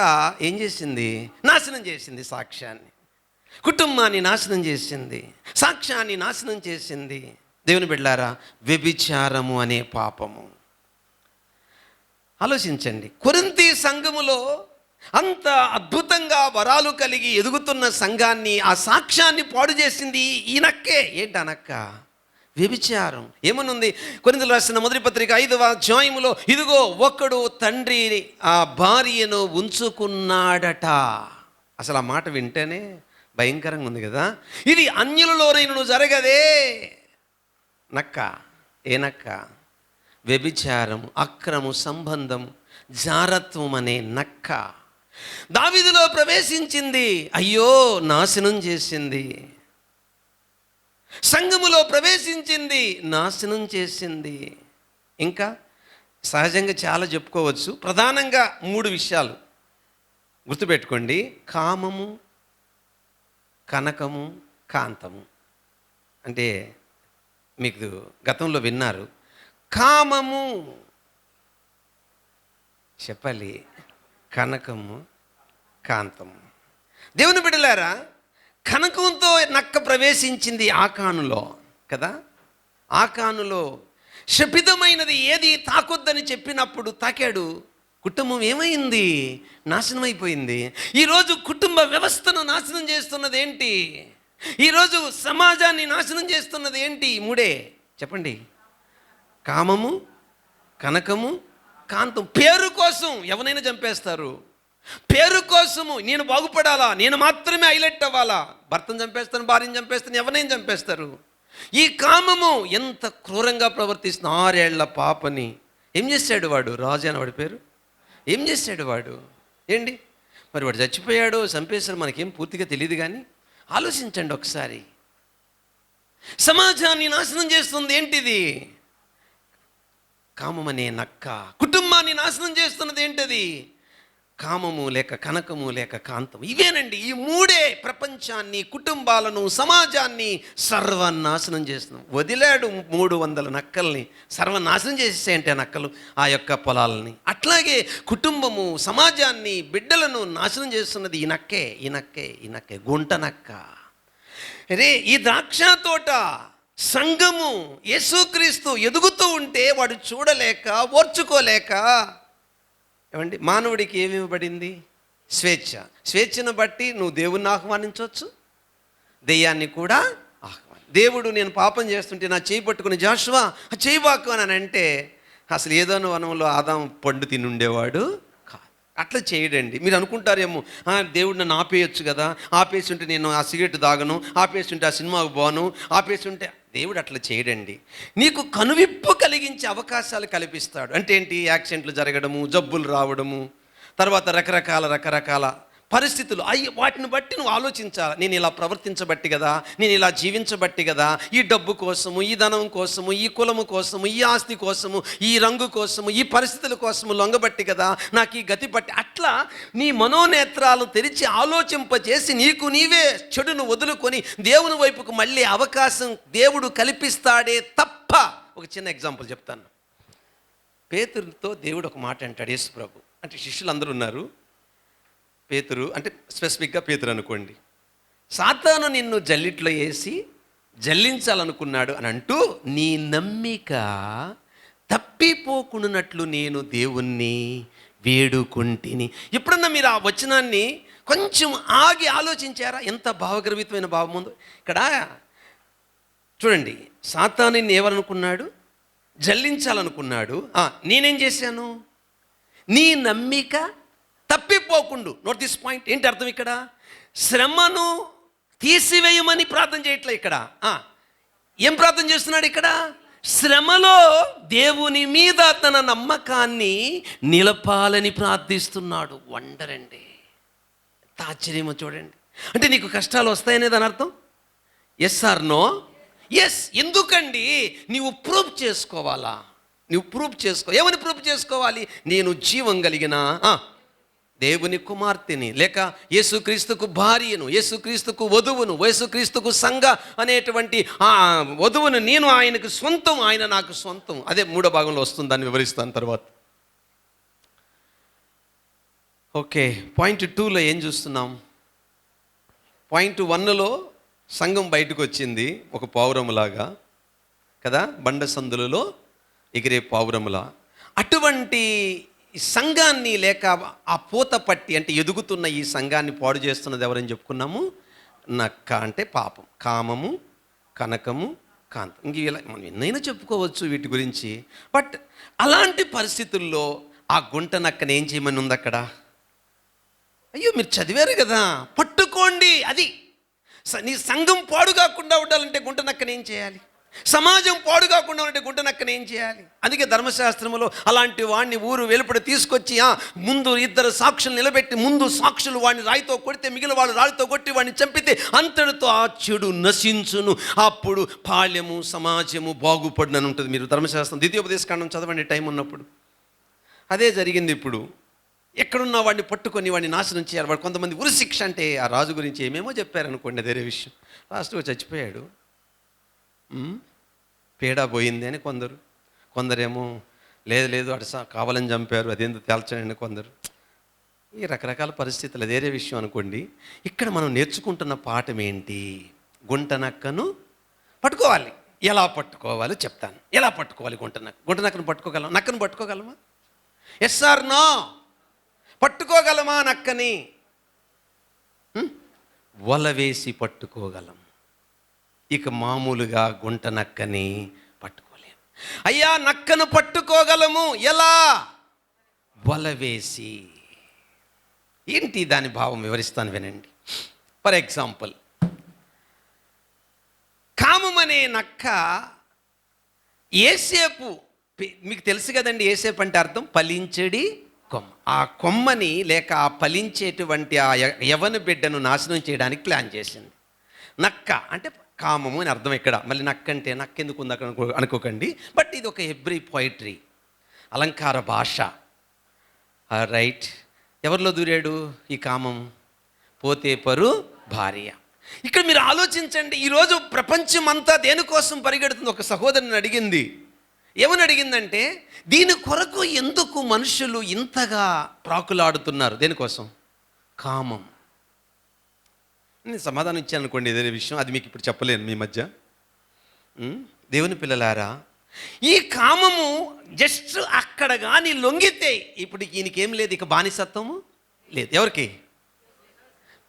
ఏం చేసింది? నాశనం చేసింది. సాక్ష్యాన్ని, కుటుంబాన్ని నాశనం చేసింది, సాక్ష్యాన్ని నాశనం చేసింది. దేవుని బిడ్డలారా, వ్యభిచారము అనే పాపము. ఆలోచించండి, కొరింథీ సంఘములో అంత అద్భుతంగా వరాలు కలిగి ఎదుగుతున్న సంఘాన్ని, ఆ సాక్ష్యాన్ని పాడు చేసింది ఈ నక్కే. ఏంటి ఆ నక్క? వ్యభిచారం. ఏమనుంది? కొరింథీయులకు రాసిన మొదటి పత్రిక 5వ అధ్యాయములో, ఇదిగో ఒకడు తండ్రి ఆ భార్యను ఉంచుకున్నాడట. అసలు ఆ మాట వింటేనే భయంకరంగా ఉంది కదా. ఇది అన్యులలోనైనను జరగదే. నక్క. ఏ నక్క? వ్యభిచారం, అక్రము సంబంధం, జారత్వం అనే నక్క దావీదులో ప్రవేశించింది. అయ్యో, నాశనం చేసింది. సంఘములో ప్రవేశించింది, నాశనం చేసింది. ఇంకా సహజంగా చాలా చెప్పుకోవచ్చు. ప్రధానంగా 3 విషయాలు గుర్తుపెట్టుకోండి: కామము, కనకము, కాంతము. అంటే మీకు గతంలో విన్నారు. కామము చెప్పాలి, కనకము, కాంతము. దేవుని బిడ్డలారా, కనకంతో నక్క ప్రవేశించింది ఆకానులో కదా. ఆకానులో శపితమైనది ఏది తాకొద్దని చెప్పినప్పుడు తాకాడు. కుటుంబం ఏమైంది? నాశనం అయిపోయింది. ఈరోజు కుటుంబ వ్యవస్థను నాశనం చేస్తున్నది ఏంటి? ఈరోజు సమాజాన్ని నాశనం చేస్తున్నది ఏంటి? 3 చెప్పండి: కామము, కనకము, కాంతం. పేరు కోసం ఎవరైనా చంపేస్తారు. పేరు కోసము నేను బాగుపడాలా, నేను మాత్రమే హైలైట్ అవ్వాలా, భర్తను చంపేస్తాను, భార్యను చంపేస్తాను, ఎవరైనా చంపేస్తారు. ఈ కామము ఎంత క్రూరంగా ప్రవర్తిస్తుంది. 6 ఏళ్ల పాపని ఏం చేశాడు వాడు? రాజు అని వాడి పేరు. ఏం చేశాడు వాడు? ఏంటి మరి? వాడు చచ్చిపోయాడో చంపేశాడు మనకేం పూర్తిగా తెలియదు, కానీ ఆలోచించండి ఒకసారి. సమాజాన్ని నాశనం చేస్తుంది ఏంటిది? కామమనే నక్క. కుటుంబాన్ని నాశనం చేస్తున్నది ఏంటది? కామము లేక కనకము లేక కాంతం. ఇవేనండి. ఈ 3 ప్రపంచాన్ని, కుటుంబాలను, సమాజాన్ని సర్వనాశనం చేస్తున్నాం. వదిలాడు 300 నక్కల్ని, సర్వనాశనం చేసేసేయంటే నక్కలు ఆ యొక్క పొలాలని. అట్లాగే కుటుంబము, సమాజాన్ని, బిడ్డలను నాశనం చేస్తున్నది ఈ నక్కే, ఈ నక్కే, ఈ నక్కే, గుంట నక్క. రే ఈ ద్రాక్ష తోట సంఘము యేసుక్రీస్తు ఎదుగుతూ ఉంటే వాడు చూడలేక, ఓర్చుకోలేక, ఏమండి, మానవుడికి ఏమి ఇవ్వబడింది? స్వేచ్ఛ. స్వేచ్ఛను బట్టి నువ్వు దేవుణ్ణి ఆహ్వానించవచ్చు, దెయ్యాన్ని కూడా దేవుడు నేను పాపం చేస్తుంటే నా చేయి పట్టుకుని జాషువా చేయబాకు అని అంటే అసలు ఏదో వనంలో ఆదాం పండు తిని ఉండేవాడు కాదు. అట్లా చేయడండి. మీరు అనుకుంటారేమో దేవుడు నన్ను ఆపేయచ్చు కదా, ఆపేసి ఉంటే నేను ఆ సిగరెట్ తాగను, ఆపేసి ఉంటే ఆ సినిమాకు పోను, ఆపేసి ఉంటే. దేవుడు అట్లా చేయడండి. నీకు కనువిప్పు కలిగించే అవకాశాలు కల్పిస్తాడు. అంటే ఏంటి? యాక్సిడెంట్లు జరగడము, జబ్బులు రావడము, తర్వాత రకరకాల పరిస్థితులు. వాటిని బట్టి నువ్వు ఆలోచించాలి. నేను ఇలా ప్రవర్తించబట్టి కదా, నేను ఇలా జీవించబట్టి కదా, ఈ డబ్బు కోసము, ఈ ధనం కోసము, ఈ కులము కోసము, ఈ ఆస్తి కోసము, ఈ రంగు కోసము, ఈ పరిస్థితుల కోసము లొంగబట్టి కదా నాకు ఈ గతి పట్టి. అట్లా నీ మనోనేత్రాలు తెరిచి ఆలోచింపచేసి నీకు నీవే చెడును వదులుకొని దేవుని వైపుకు మళ్ళీ అవకాశం దేవుడు కల్పిస్తాడే తప్ప. ఒక చిన్న ఎగ్జాంపుల్ చెప్తాను. పేతురుతో దేవుడు ఒక మాట అంటాడు. యేసు ప్రభు అంటే శిష్యులు అందరూ ఉన్నారు. పేతురు అంటే స్పెసిఫిక్గా పేతురు అనుకోండి. సాతాను నిన్ను జల్లిట్లో వేసి జల్లించాలనుకున్నాడు అని అంటూ, నీ నమ్మిక తప్పిపోకుండానట్లు నేను దేవుణ్ణి వేడుకుంటిని. ఎప్పుడన్నా మీరు ఆ వచనాన్ని కొంచెం ఆగి ఆలోచించారా? ఎంత భావగర్భితమైన భావం ఉందో ఇక్కడ. చూడండి, సాతాను నిన్ను ఏమనుకున్నాడు? జల్లించాలనుకున్నాడు. నేనేం చేశాను? నీ నమ్మిక తప్పిపోకుండా. Note this point. ఏంటి అర్థం ఇక్కడ? శ్రమను తీసివేయమని ప్రార్థన చేయట్లే ఇక్కడ. ఏం ప్రార్థన చేస్తున్నాడు ఇక్కడ? శ్రమలో దేవుని మీద తన నమ్మకాన్ని నిలపాలని ప్రార్థిస్తున్నాడు. వండర్ అండి, ఎంత ఆశ్చర్యమో చూడండి. అంటే నీకు కష్టాలు వస్తాయనే దాని అర్థం? Yes or no? ఎస్. ఎందుకండి? నీవు ప్రూఫ్ చేసుకోవాలా? నువ్వు ప్రూఫ్ చేసుకో. ఏమని ప్రూఫ్ చేసుకోవాలి? నేను జీవం కలిగిన దేవుని కుమార్తెని, లేక యేసుక్రీస్తుకు భార్యను, యేసుక్రీస్తుకు వధువును, యేసుక్రీస్తుకు సంఘ అనేటువంటి వధువును నేను ఆయనకు సొంతం, ఆయన నాకు సొంతం. అదే 3వ భాగంలో వస్తుంది, దాన్ని వివరిస్తాను తర్వాత. ఓకే, పాయింట్ 2లో ఏం చూస్తున్నాం? పాయింట్ 1లో సంఘం బయటకు వచ్చింది ఒక పావురములాగా కదా, బండ సందులలో ఎగిరే పావురములా. అటువంటి సంఘాన్ని లేక ఆ పూత పట్టి అంటే ఎదుగుతున్న ఈ సంఘాన్ని పాడు చేస్తున్నది ఎవరని చెప్పుకున్నాము? నక్క అంటే పాపం. కామము, కనకము, కాంతం. ఇంక ఇలా మనం ఎన్నైనా చెప్పుకోవచ్చు వీటి గురించి. బట్ అలాంటి పరిస్థితుల్లో ఆ గుంట నక్కని ఏం చేయమని ఉంది అక్కడ? అయ్యో మీరు చదివారు కదా, పట్టుకోండి. అది నీ సంఘం పాడు కాకుండా ఉండాలంటే గుంట నక్కని ఏం చేయాలి? సమాజం పాడు కాకుండా ఉంటే గుంట నక్కని ఏం చేయాలి? అందుకే ధర్మశాస్త్రంలో అలాంటి వాడిని ఊరు వెలుపడి తీసుకొచ్చి ముందు 2 సాక్షులు నిలబెట్టి, ముందు సాక్షులు వాడిని రాయితో కొడితే మిగిలిన వాళ్ళు రాయితో కొట్టి వాడిని చంపితే అంతటితో ఆ చెడు నశించును, అప్పుడు పాళ్యము సమాజము బాగుపడునని ఉంటుంది. మీరు ధర్మశాస్త్రం 2వ ఉపదేశకాండం చదవండి టైం ఉన్నప్పుడు. అదే జరిగింది ఇప్పుడు. ఎక్కడున్న వాడిని పట్టుకొని వాడిని నాశనం చేయాలి. వాడు కొంతమంది ఉరిశిక్ష అంటే ఆ రాజు గురించి ఏమేమో చెప్పారనుకోండి, అదే విషయం. లాస్ట్గా చచ్చిపోయాడు. పీడా పోయింది అని కొందరేమో లేదు లేదు అటు కావాలని చంపారు, అదేందో తేల్చండి కొందరు. ఈ రకరకాల పరిస్థితులు, అదేరే విషయం అనుకోండి. ఇక్కడ మనం నేర్చుకుంటున్న పాఠం ఏంటి? గుంట నక్కను పట్టుకోవాలి. ఎలా పట్టుకోవాలో చెప్తాను. ఎలా పట్టుకోవాలి గుంట నక్కను పట్టుకోగలం? నక్కను పట్టుకోగలమా? Yes or no? పట్టుకోగలమా నక్కని? వల వేసి పట్టుకోగలం. ఇక మామూలుగా గుంట నక్కని పట్టుకోలేము. అయ్యా నక్కను పట్టుకోగలము ఎలా? వల వేసి. ఏంటి దాని భావం వివరిస్తాను వినండి. ఫర్ ఎగ్జాంపుల్, కామం అనే నక్క ఏసేపు, మీకు తెలుసు కదండి ఏసేపు అంటే అర్థం ఫలించడి కొమ్మ. ఆ కొమ్మని లేక ఆ ఫలించేటువంటి ఆ యవన బిడ్డను నాశనం చేయడానికి ప్లాన్ చేసింది. నక్క అంటే కామము అని అర్థం. ఇక్కడ మళ్ళీ నక్క అంటే నక్కెందుకు ఉంది అక్కడ అనుకోకండి. బట్ ఇది ఒక హెబ్రీ పోయిట్రీ, అలంకార భాష. రైట్. ఎవరిలో దూరాడు ఈ కామం? పోతేపరు భార్య. ఇక్కడ మీరు ఆలోచించండి, ఈరోజు ప్రపంచం అంతా దేనికోసం పరిగెడుతుంది? ఒక సహోదరుని అడిగింది. ఏమని అడిగిందంటే, దీని కొరకు ఎందుకు మనుషులు ఇంతగా ప్రాకులాడుతున్నారు? దేనికోసం? కామం. నేను సమాధానం ఇచ్చాను అనుకోండి, ఏదైనా విషయం, అది మీకు ఇప్పుడు చెప్పలేను మీ మధ్య. దేవుని పిల్లలారా, ఈ కామము జస్ట్ అక్కడ కానీ లొంగితే, ఇప్పుడు ఈయనకేం లేదు, ఇక బానిసత్వము లేదు. ఎవరికి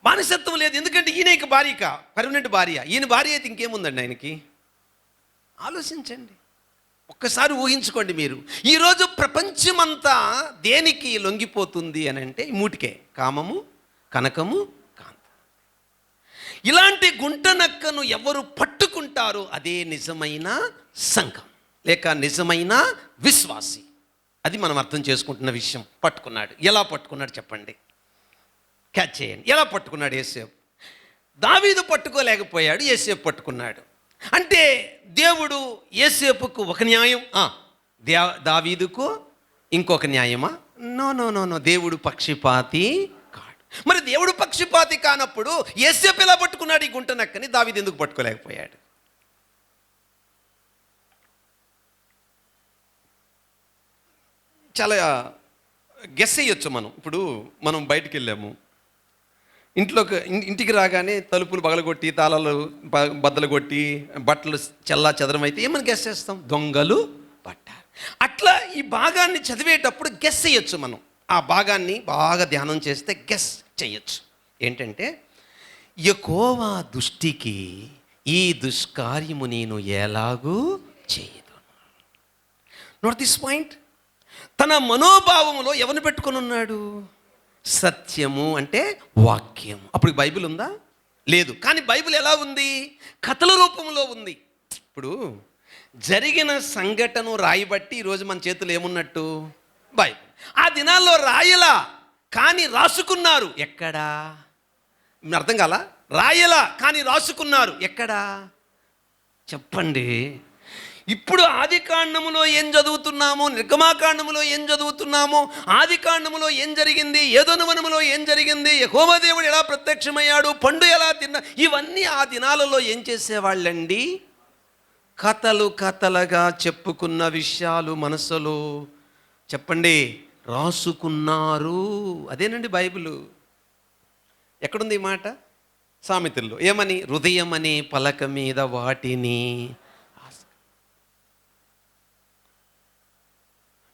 బానిసత్వం లేదు? ఎందుకంటే ఈయన ఇక భార్యక పర్మనెంట్ భార్య. ఈయన భార్య అయితే ఇంకేముందండి ఆయనకి? ఆలోచించండి, ఒక్కసారి ఊహించుకోండి మీరు. ఈరోజు ప్రపంచమంతా దేనికి లొంగిపోతుంది అని అంటే మూటికే, కామము, కనకము, కాంత. ఇలాంటి గుంట నక్కను ఎవరు పట్టుకుంటారో అదే నిజమైన సంఘం లేక నిజమైన విశ్వాసి. అది మనం అర్థం చేసుకుంటున్న విషయం. పట్టుకున్నాడు. ఎలా పట్టుకున్నాడు చెప్పండి? క్యాచ్ చేయండి. ఎలా పట్టుకున్నాడు? యేసేపు. దావీదు పట్టుకోలేకపోయాడు, యేసేపు పట్టుకున్నాడు. అంటే దేవుడు యేసేపుకు ఒక న్యాయం, దావీదుకు ఇంకొక న్యాయమా? No no no no. దేవుడు పక్షపాతి కాడు. మరి దేవుడు పక్షపాతి కానప్పుడు యేసేపు ఎలా పట్టుకున్నాడు ఈ గుంట నక్కని? దావీదు ఎందుకు పట్టుకోలేకపోయాడు? చాలా గెస్ అయ్యొచ్చు మనం. ఇప్పుడు మనం బయటికి వెళ్ళాము, ఇంటికి రాగానే తలుపులు పగలగొట్టి తాళాలు బద్దలు కొట్టి బట్టలు చెల్లా చెదరం అయితే ఏమని గెస్ చేస్తాం? దొంగలు పట్టారు. అట్లా ఈ భాగాన్ని చదివేటప్పుడు గెస్ చేయొచ్చు మనం. ఆ భాగాన్ని బాగా ధ్యానం చేస్తే గెస్ చేయొచ్చు. ఏంటంటే, యెహోవా దృష్టికి ఈ దుష్కార్యము నేను ఎలాగూ చేయదు. Note this point. తన మనోభావములో ఎవరిని పెట్టుకొని ఉన్నాడు? సత్యము అంటే వాక్యం. అప్పుడు బైబిల్ ఉందా? లేదు. కానీ బైబిల్ ఎలా ఉంది? కథల రూపంలో ఉంది. ఇప్పుడు జరిగిన సంఘటన రాయబట్టి ఈరోజు మన చేతులు ఏమున్నట్టు? బైబిల్. ఆ దినాల్లో రాయలా, కానీ రాసుకున్నారు. ఎక్కడా? అర్థం కాలా? రాయలా కానీ రాసుకున్నారు. ఎక్కడా చెప్పండి? ఇప్పుడు ఆది కాండములో ఏం చదువుతున్నామో, నిర్గమాకాండములో ఏం చదువుతున్నామో, ఆది కాండములో ఏం జరిగింది, ఏదోను వనములో ఏం జరిగింది, యెహోవా దేవుడు ఎలా ప్రత్యక్షమయ్యాడు, పండు ఎలా తిన్నా, ఇవన్నీ ఆ దినాలలో ఏం చేసేవాళ్ళండి? కథలు కథలుగా చెప్పుకున్న విషయాలు మనసులో చెప్పండి రాసుకున్నారు. అదేనండి బైబిల్. ఎక్కడుంది ఈ మాట? సామెతల్లో. ఏమని? హృదయం అనే పలక మీద వాటిని.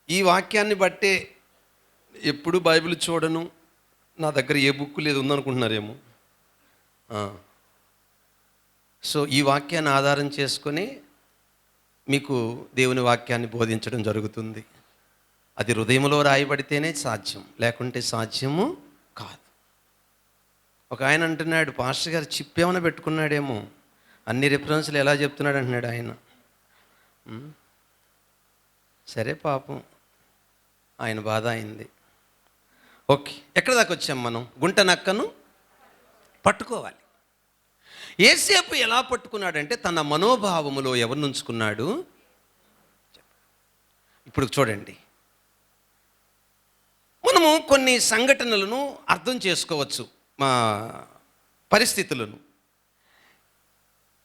ఈ వాక్యాన్ని బట్టే ఎప్పుడు బైబిల్ చూడను, నా దగ్గర ఏ బుక్ లేదు ఉందనుకుంటున్నారేమో. సో ఈ వాక్యాన్ని ఆధారం చేసుకొని మీకు దేవుని వాక్యాన్ని బోధించడం జరుగుతుంది. అది హృదయంలో రాయబడితేనే సాధ్యం, లేకుంటే సాధ్యము కాదు. ఒక ఆయన అంటున్నాడు, పాస్టర్ గారు చిప్ ఏమైనా పెట్టుకున్నాడేమో, అన్ని రిఫరెన్స్లు ఎలా చెప్తున్నాడు అంటున్నాడు ఆయన. సరే పాపం, ఆయన బాధ అయింది. ఓకే, ఎక్కడ దాకా వచ్చాం మనం? గుంట నక్కను పట్టుకోవాలి. యేసేపు ఎలా పట్టుకున్నాడంటే తన మనోభావములో ఎవరిని ఉంచుకున్నాడు? ఇప్పుడు చూడండి, కొన్ని సంఘటనలను అర్థం చేసుకోవచ్చు, మా పరిస్థితులను.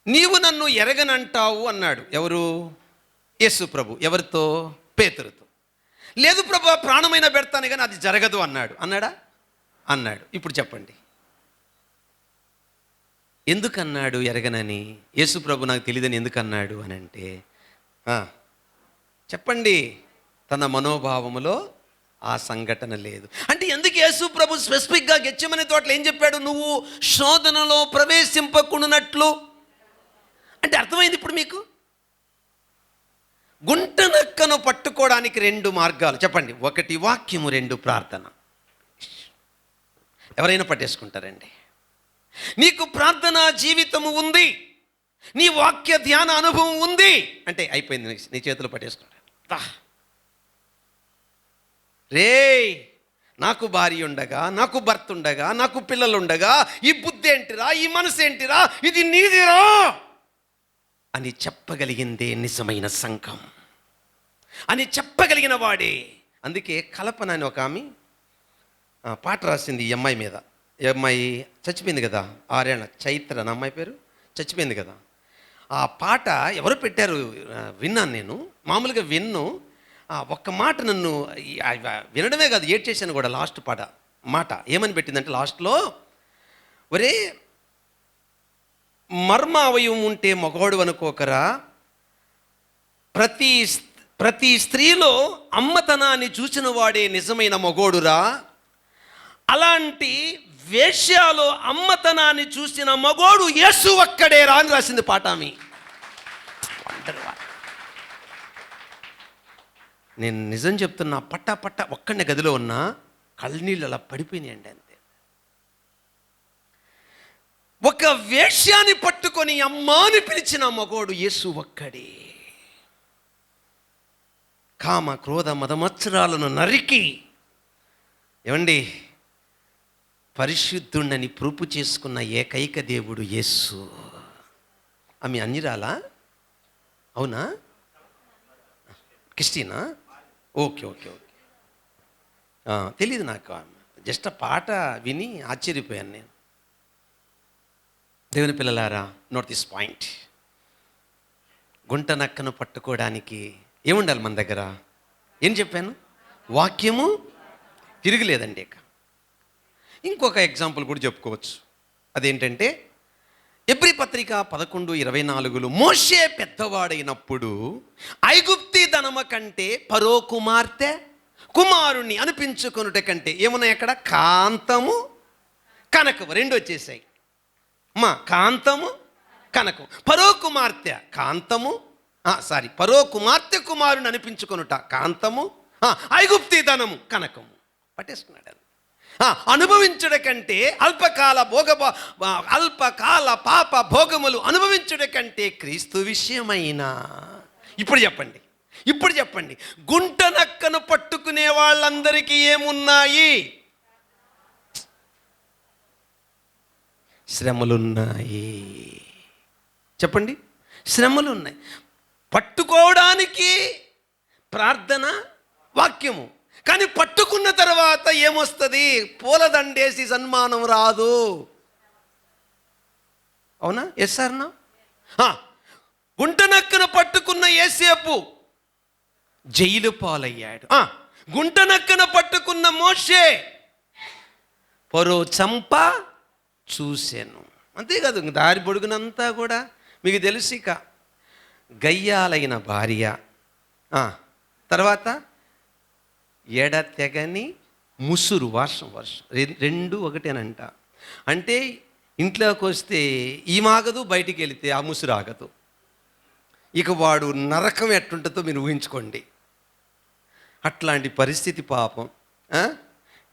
నీవు నన్ను ఎరగనంటావు అన్నాడు. ఎవరు? యేసు ప్రభు. ఎవరితో? పేతురుతో. లేదు ప్రభు, ప్రాణమైన పెడతాను కానీ అది జరగదు అన్నాడు. అన్నాడా? అన్నాడు. ఇప్పుడు చెప్పండి, ఎందుకన్నాడు ఎరగనని? యేసు ప్రభు నాకు తెలియదని ఎందుకన్నాడు అని అంటే, చెప్పండి, తన మనోభావములో ఆ సంఘటన లేదు. అంటే ఎందుకు యేసు ప్రభు స్పెసిఫిక్గా గెత్సేమనే తోటలో ఏం చెప్పాడు? నువ్వు శోధనలో ప్రవేశింపకుండానట్లు. అంటే అర్థమైంది ఇప్పుడు మీకు? గుంటనక్కను పట్టుకోవడానికి రెండు మార్గాలు చెప్పండి. ఒకటి వాక్యము, రెండు ప్రార్థన. ఎవరైనా పట్టేసుకుంటారండి. నీకు ప్రార్థనా జీవితము ఉంది, నీ వాక్య ధ్యాన అనుభవం ఉంది అంటే అయిపోయింది, నీ చేతులు పట్టేసుకుంటారు. రే, నాకు భార్య ఉండగా, నాకు భర్త ఉండగా, నాకు పిల్లలు ఉండగా ఈ బుద్ధి ఏంటిరా, ఈ మనసు ఏంటిరా, ఇది నీదిరా అని చెప్పగలిగిందే నిజమైన సంఘం అని చెప్పగలిగిన వాడే. అందుకే కల్పన అని ఒక ఆమె పాట రాసింది ఈ అమ్మాయి మీద. ఈ అమ్మాయి చచ్చిపోయింది కదా, 6 ఏళ్ళ చైత్ర నా అమ్మాయి పేరు, చచ్చిపోయింది కదా. ఆ పాట ఎవరు పెట్టారు విన్నాను నేను, మామూలుగా విన్ను. ఒక్క మాట నన్ను వినడమే కాదు, ఏడ్ చేశాను కూడా. లాస్ట్ మాట ఏమని పెట్టిందంటే లాస్ట్లో, ఒరే మర్మ అవయవం ఉంటే మగవాడు అనుకోకరా, ప్రతి స్త్రీలో అమ్మతనాన్ని చూసిన వాడే నిజమైన మగోడురా, అలాంటి వేశ్యాలో అమ్మతనాన్ని చూసిన మగోడు యేసు ఒక్కడేరా అని రాసింది పాట. నేను నిజం చెప్తున్నా, పట్ట ఒక్కడిని గదిలో ఉన్నా కళ్ళనీళ్ళు అలా పడిపోయినాయండి అంతే. ఒక వేశ్యాన్ని పట్టుకొని అమ్మాని పిలిచిన మగోడు యేసు ఒక్కడే. కామ క్రోధ మదమత్సరాలను నరికి ఏమండి పరిశుద్ధుండని ప్రూపు చేసుకున్న ఏకైక దేవుడు యేసు. ఆమె అన్నిరాలా? అవునా? క్రిస్టియనా? ఓకే. తెలీదు నాకు, జస్ట్ ఆ పాట విని ఆశ్చర్యపోయాను నేను. దేవుని పిల్లలారా, నోట్ దిస్ పాయింట్. గుంట నక్కను పట్టుకోవడానికి ఏముండాలి మన దగ్గర? ఏం చెప్పాను? వాక్యము, తిరగలేదండి. ఇంకొక ఎగ్జాంపుల్ కూడా చెప్పుకోవచ్చు. అదేంటంటే ఎబ్రీ పత్రిక 11:24 మోషే పెద్దవాడైనప్పుడు ఐగుప్తి ధనమ కంటే ఫరో కుమార్తె కుమారుణ్ణి అనిపించుకొనుట కంటే ఏమున్నాయి అక్కడ? కాంతము కనకము రెండు వచ్చేసాయి. కాంతము కనకం. ఫరో కుమార్తె కాంతము, ఫరో కుమార్తె కుమారుని అనిపించుకొనుట కాంతము, ఐగుప్తి ధనము కనకము. పట్టేసుకున్నాడు. అనుభవించుట కంటే అల్పకాల పాప భోగములు అనుభవించుట కంటే క్రీస్తు విషయమైన. ఇప్పుడు చెప్పండి, గుంట నక్కను పట్టుకునే వాళ్ళందరికీ ఏమున్నాయి? శ్రమలున్నాయి. చెప్పండి, శ్రమలున్నాయి. పట్టుకోవడానికి ప్రార్థన, వాక్యము. కానీ పట్టుకున్న తర్వాత ఏమొస్తుంది? పూలదండేసి సన్మానం రాదు. అవునా? ఎస్ సార్ నా? గుంటనక్కను పట్టుకున్న యేసేపు జైలు పాలయ్యాడు. గుంటనక్కను పట్టుకున్న మోషే ఫరో చంప చూశాను. అంతేకాదు, దారి పొడుగునంతా కూడా మీకు తెలుసు. ఇక గయ్యాలైన భార్య, తర్వాత ఎడతెగని ముసురు, వర్షం రెండు ఒకటేనంట. అంటే ఇంట్లోకి వస్తే ఈమాగదు, బయటికి వెళితే ఆ ముసురు ఆగదు. ఇక వాడు నరకం ఎట్టుంటుందో మీరు ఊహించుకోండి. అట్లాంటి పరిస్థితి పాపం.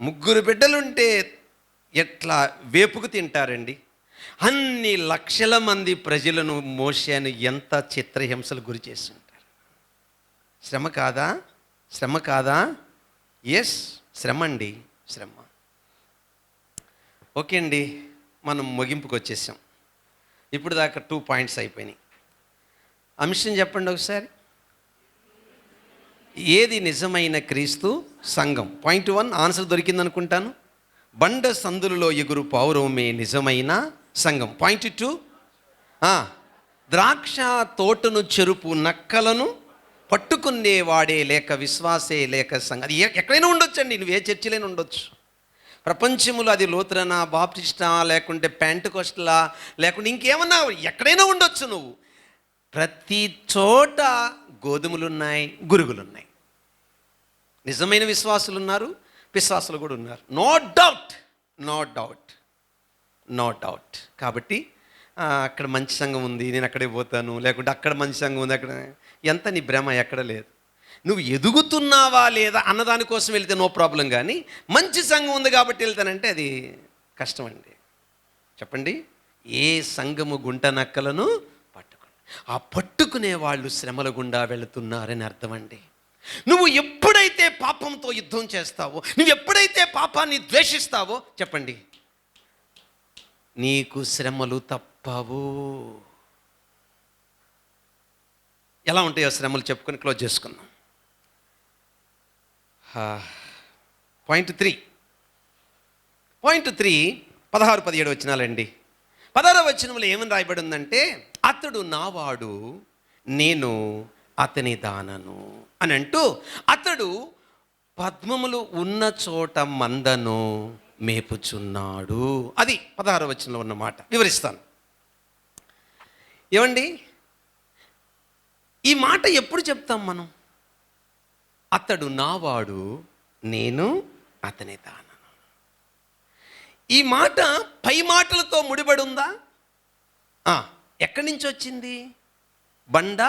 3 బిడ్డలుంటే ఎట్లా వేపుకు తింటారండి? అన్ని లక్షల మంది ప్రజలను మోషేను ఎంత చిత్రహింసలు గురి చేసి ఉంటారు. శ్రమ కాదా? ఎస్, శ్రమ అండి, శ్రమ. ఓకే అండి, మనం ముగింపుకు వచ్చేసాం. ఇప్పుడు దాకా 2 పాయింట్స్ అయిపోయినాయి. అంశం చెప్పండి ఒకసారి. ఏది నిజమైన క్రీస్తు సంఘం? పాయింట్ 1 ఆన్సర్ దొరికింది అనుకుంటాను. బండ సందులలో ఎగురు పౌరవమే నిజమైన సంఘం. పాయింట్ 2, ద్రాక్ష తోటను చెరుపు నక్కలను పట్టుకునేవాడే లేక విశ్వాసే లేక సంఘం. అది ఎక్కడైనా ఉండొచ్చండి, నువ్వు ఏ చర్చిలైనా ఉండొచ్చు ప్రపంచంలో. అది లూథరనా, బాప్టిస్టా, లేకుంటే పెంటెకోస్టలా, లేకుంటే ఇంకేమన్నా ఎక్కడైనా ఉండొచ్చు. నువ్వు ప్రతి చోట గోధుమలున్నాయి, గురుగులున్నాయి. నిజమైన విశ్వాసులు ఉన్నారు, విశ్వాసులు కూడా ఉన్నారు. No doubt, no doubt, no doubt. కాబట్టి అక్కడ మంచి సంఘం ఉంది, నేను అక్కడే పోతాను, లేకుంటే అక్కడ మంచి సంఘం ఉంది, అక్కడ ఎంత నీ భ్రమ ఎక్కడ లేదు. నువ్వు ఎదుగుతున్నావా లేదా అన్నదానికోసం వెళ్తే నో ప్రాబ్లం, కానీ మంచి సంఘం ఉంది కాబట్టి వెళ్తానంటే అది కష్టం అండి. చెప్పండి, ఏ సంఘము గుంట నక్కలను పట్టుకుని, ఆ పట్టుకునే వాళ్ళు శ్రమల గుండా వెళుతున్నారని అర్థం అండి. నువ్వు ఎప్పుడైతే పాపంతో యుద్ధం చేస్తావో, నువ్వు ఎప్పుడైతే పాపాన్ని ద్వేషిస్తావో, చెప్పండి, నీకు శ్రమలు తప్పవు. ఎలా ఉంటాయో శ్రమలు చెప్పుకొని క్లోజ్ చేసుకుందాం. పాయింట్ 3 16-17 వచనాలండి. 16వ వచనంలో ఏమని రాయబడి ఉందంటే, అతడు నావాడు, నేను అతని దానను అని అంటూ, అతడు పద్మములు ఉన్న చోట మందను మేపుచున్నాడు. అది 16వ వచనంలో ఉన్న మాట. వివరిస్తాను. ఏమండి, ఈ మాట ఎప్పుడు చెప్తాం మనం? అతడు నావాడు, నేను అతని దానను. ఈ మాట పై మాటలతో ముడిపడి ఉందా? ఎక్కడి నుంచి వచ్చింది? బండ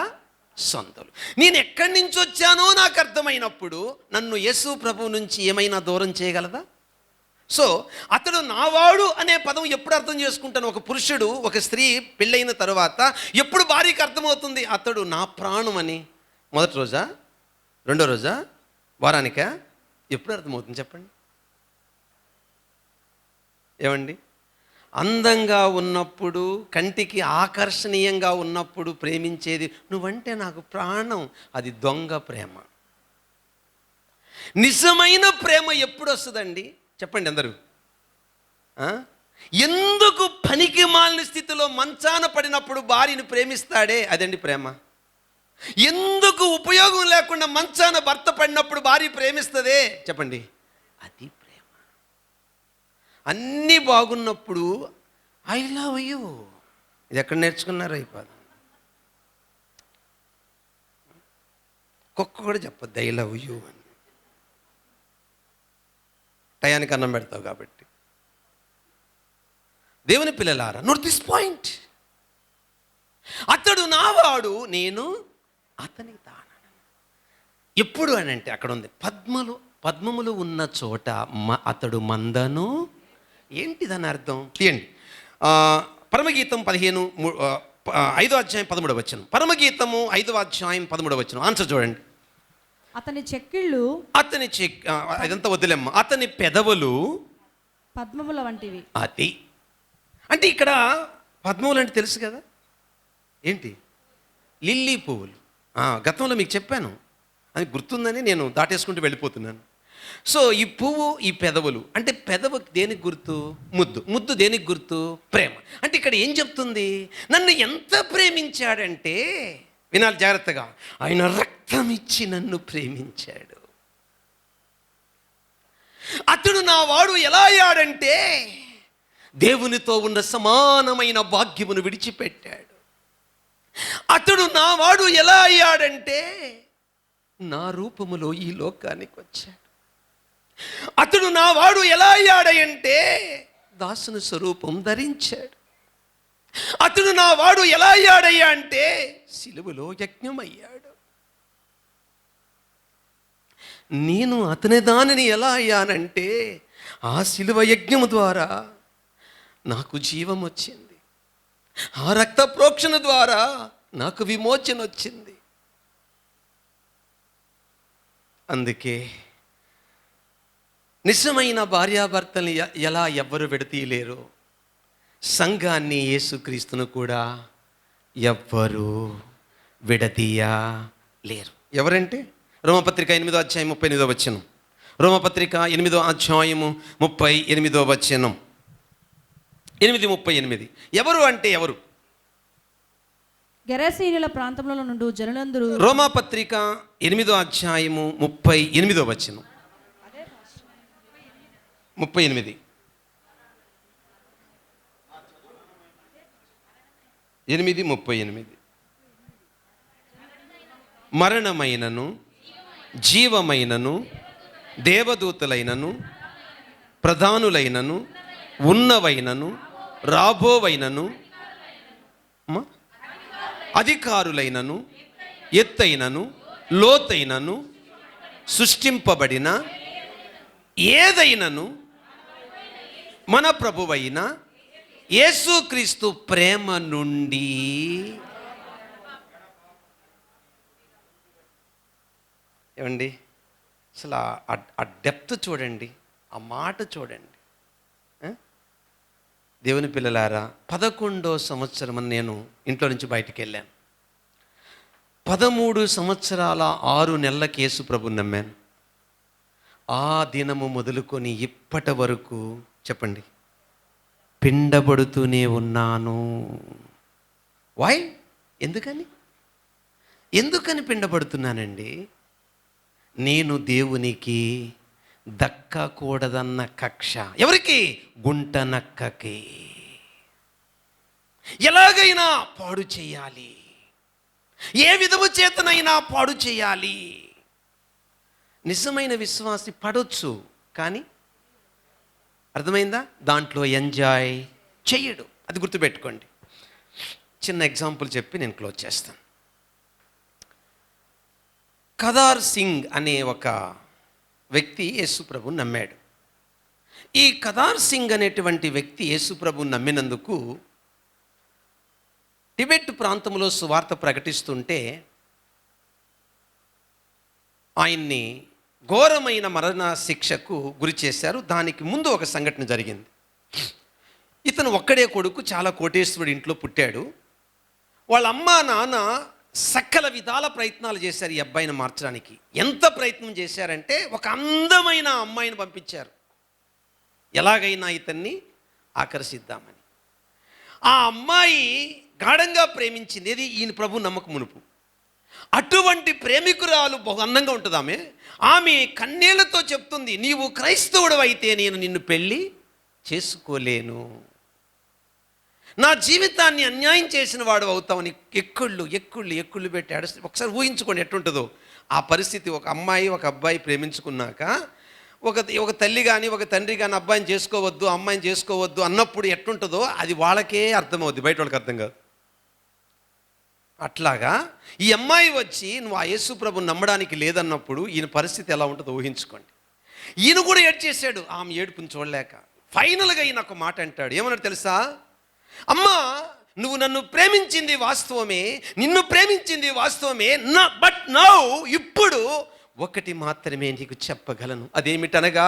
సందులు. నేను ఎక్కడి నుంచి వచ్చానో నాకు అర్థమైనప్పుడు నన్ను యేసు ప్రభువు నుంచి ఏమైనా దూరం చేయగలదా? సో అతడు నావాడు అనే పదం ఎప్పుడు అర్థం చేసుకుంటాను? ఒక పురుషుడు, ఒక స్త్రీ పెళ్ళైన తర్వాత ఎప్పుడు భార్యకి అర్థమవుతుంది అతడు నా ప్రాణం అని? మొదటి రోజా, రెండో రోజా, వారానికా? ఎప్పుడు అర్థమవుతుంది చెప్పండి? ఏమండి, అందంగా ఉన్నప్పుడు, కంటికి ఆకర్షణీయంగా ఉన్నప్పుడు ప్రేమించేది నువ్వంటే నాకు ప్రాణం, అది దొంగ ప్రేమ. నిజమైన ప్రేమ ఎప్పుడు వస్తుందండి చెప్పండి అందరూ? ఎందుకు పనికి మాలిన స్థితిలో మంచాన పడినప్పుడు భార్యను ప్రేమిస్తాడే, అదండి ప్రేమ. ఎందుకు ఉపయోగం లేకుండా మంచాన భర్త పడినప్పుడు భార్య ప్రేమిస్తుందే, చెప్పండి, అది ప్రేమ. అన్నీ బాగున్నప్పుడు ఐ లవ్ యూ, ఇది ఎక్కడ నేర్చుకున్నారు? అయిపోదు. కుక్క కూడా చెప్పద్దు ఐ లవ్ యూ అని, టయానికి అన్నం పెడతావు కాబట్టి. దేవుని పిల్లలారా, నోట్ దిస్ పాయింట్. అతడు నావాడు, నేను అతని దానను. ఎప్పుడు అని అంటే అక్కడ ఉంది, పద్మములు ఉన్న చోట అతడు మందను. ఏంటి దాని అర్థం? తీయండి, పరమగీతం 5వ అధ్యాయం 13వ వచనం. పరమగీతము 5వ అధ్యాయం 13వ వచనం. ఆన్సర్ చూడండి.
అతని చెక్కిళ్ళు,
ఇదంతా వదిలేమ్మ, అతని పెదవులు
పద్మముల వంటివి.
అది అంటే ఇక్కడ పద్మములు అంటే తెలుసు కదా, ఏంటి? లిల్లీ పువ్వులు. గతంలో మీకు చెప్పాను, అది గుర్తుందని నేను దాటేసుకుంటూ వెళ్ళిపోతున్నాను. సో ఈ పువ్వు, ఈ పెదవులు అంటే పెదవు దేనికి గుర్తు? ముద్దు దేనికి గుర్తు? ప్రేమ. అంటే ఇక్కడ ఏం చెప్తుంది? నన్ను ఎంత ప్రేమించాడంటే, వినాలి జాగ్రత్తగా, ఆయన రక్తం ఇచ్చి నన్ను ప్రేమించాడు. అతడు నా వాడు ఎలా అయ్యాడంటే, దేవునితో ఉన్న సమానమైన భాగ్యమును విడిచిపెట్టాడు. అతడు నా వాడు ఎలా అయ్యాడంటే, నా రూపములో ఈ లోకానికి వచ్చాడు. అతడు నా వాడు ఎలా అయ్యాడంటే, దాసుని స్వరూపం ధరించాడు. అతడు నా వాడు ఎలా అయ్యాడయ్యా అంటే, సిలువలో యజ్ఞమయ్యాడు. నేను అతని దానిని ఎలా అయ్యానంటే, ఆ సిలువ యజ్ఞము ద్వారా నాకు జీవం వచ్చింది, ఆ రక్త ప్రోక్షణ ద్వారా నాకు విమోచన వచ్చింది. అందుకే నిజమైన భార్యాభర్తల్ని ఎలా ఎవ్వరు విడతీయలేరు, సంఘాన్ని, యేసుక్రీస్తును కూడా ఎవ్వరు విడదీయలేరు. ఎవరంటే రోమపత్రిక 8వ అధ్యాయం 38వ వచనం. రోమపత్రిక 8వ అధ్యాయము 38వ వచనం. 8:38. ఎవరు అంటే ఎవరు?
గెరసీనుల ప్రాంతంలో నుండి జనులందరూ.
రోమాపత్రిక 8వ అధ్యాయము 38వ వచనం. 38. 8:38. మరణమైనను జీవమైనను దేవదూతలైనను ప్రధానులైనను ఉన్నవైనను రాబోవైనను అధికారులైనను ఎత్తైనను లోతైనను సృష్టింపబడిన ఏదైనను మన ప్రభువైన యేసుక్రీస్తు ప్రేమ నుండి. ఏమండి, అసలు ఆ డెప్త్ చూడండి, ఆ మాట చూడండి. దేవుని పిల్లలారా, 11వ సంవత్సరం నేను ఇంట్లో నుంచి బయటికి వెళ్ళాను. 13 సంవత్సరాల 6 నెలలకు యేసు ప్రభుని నమ్మాను. ఆ దినము మొదలుకొని ఇప్పటి వరకు చెప్పండి, పిండబడుతూనే ఉన్నాను. వై? ఎందుకని పిండబడుతున్నానండి? నేను దేవునికి దక్కకూడదన్న కక్ష. ఎవరికి? గుంట నక్కకి. ఎలాగైనా పాడు చేయాలి, ఏ విధము చేతనైనా పాడు చేయాలి. నిజమైన విశ్వాసి పడొచ్చు, కానీ అర్థమైందా, దాంట్లో ఎంజాయ్ చెయ్యడు. అది గుర్తుపెట్టుకోండి. చిన్న ఎగ్జాంపుల్ చెప్పి నేను క్లోజ్ చేస్తాను. కదార్ సింగ్ అనే ఒక వ్యక్తి యేసుప్రభుని నమ్మాడు. ఈ కదార్ సింగ్ అనేటువంటి వ్యక్తి యేసుప్రభుని నమ్మినందుకు టిబెట్ ప్రాంతంలో సువార్త ప్రకటిస్తుంటే ఆయన్ని ఘోరమైన మరణ శిక్షకు గురి చేశారు. దానికి ముందు ఒక సంఘటన జరిగింది. ఇతను ఒక్కడే కొడుకు, చాలా కోటేశ్వరుడి ఇంట్లో పుట్టాడు. వాళ్ళ అమ్మ నాన్న సకల విధాల ప్రయత్నాలు చేశారు ఈ అబ్బాయిని మార్చడానికి. ఎంత ప్రయత్నం చేశారంటే ఒక అందమైన అమ్మాయిని పంపించారు, ఎలాగైనా ఇతన్ని ఆకర్షిద్దామని. ఆ అమ్మాయి గాఢంగా ప్రేమించింది. ఏది? ఈయన ప్రభు నమ్మకం మునుపు. అటువంటి ప్రేమికురాలు బహు అందంగా ఉంటుంది. ఆమె కన్నీళ్లతో చెప్తుంది, నీవు క్రైస్తవుడు అయితే నేను నిన్ను పెళ్ళి చేసుకోలేను, నా జీవితాన్ని అన్యాయం చేసిన వాడు అవుతావని ఎక్కుళ్ళు పెట్టి అడుస్తుంది. ఒకసారి ఊహించుకోండి ఎట్టుంటుందో ఆ పరిస్థితి. ఒక అమ్మాయి ఒక అబ్బాయి ప్రేమించుకున్నాక ఒక తల్లి కానీ ఒక తండ్రి కానీ అబ్బాయిని చేసుకోవద్దు అమ్మాయిని చేసుకోవద్దు అన్నప్పుడు ఎట్టుంటుందో అది వాళ్ళకే అర్థమవుద్ది, బయట వాళ్ళకి అర్థం కాదు. అట్లాగా ఈ అమ్మాయి వచ్చి నువ్వు ఆ యేసు ప్రభుని నమ్మడానికి లేదన్నప్పుడు ఈయన పరిస్థితి ఎలా ఉంటుందో ఊహించుకోండి. ఈయన కూడా ఏడ్చేశాడు ఆమె ఏడుపుని చూడలేక. ఫైనల్గా ఈయన ఒక మాట అంటాడు. ఏమన్నాడు తెలుసా? అమ్మా, నువ్వు నన్ను ప్రేమించింది వాస్తవమే, నిన్ను ప్రేమించింది వాస్తవమే, బట్ నౌ ఇప్పుడు ఒకటి మాత్రమే నీకు చెప్పగలను. అదేమిటనగా,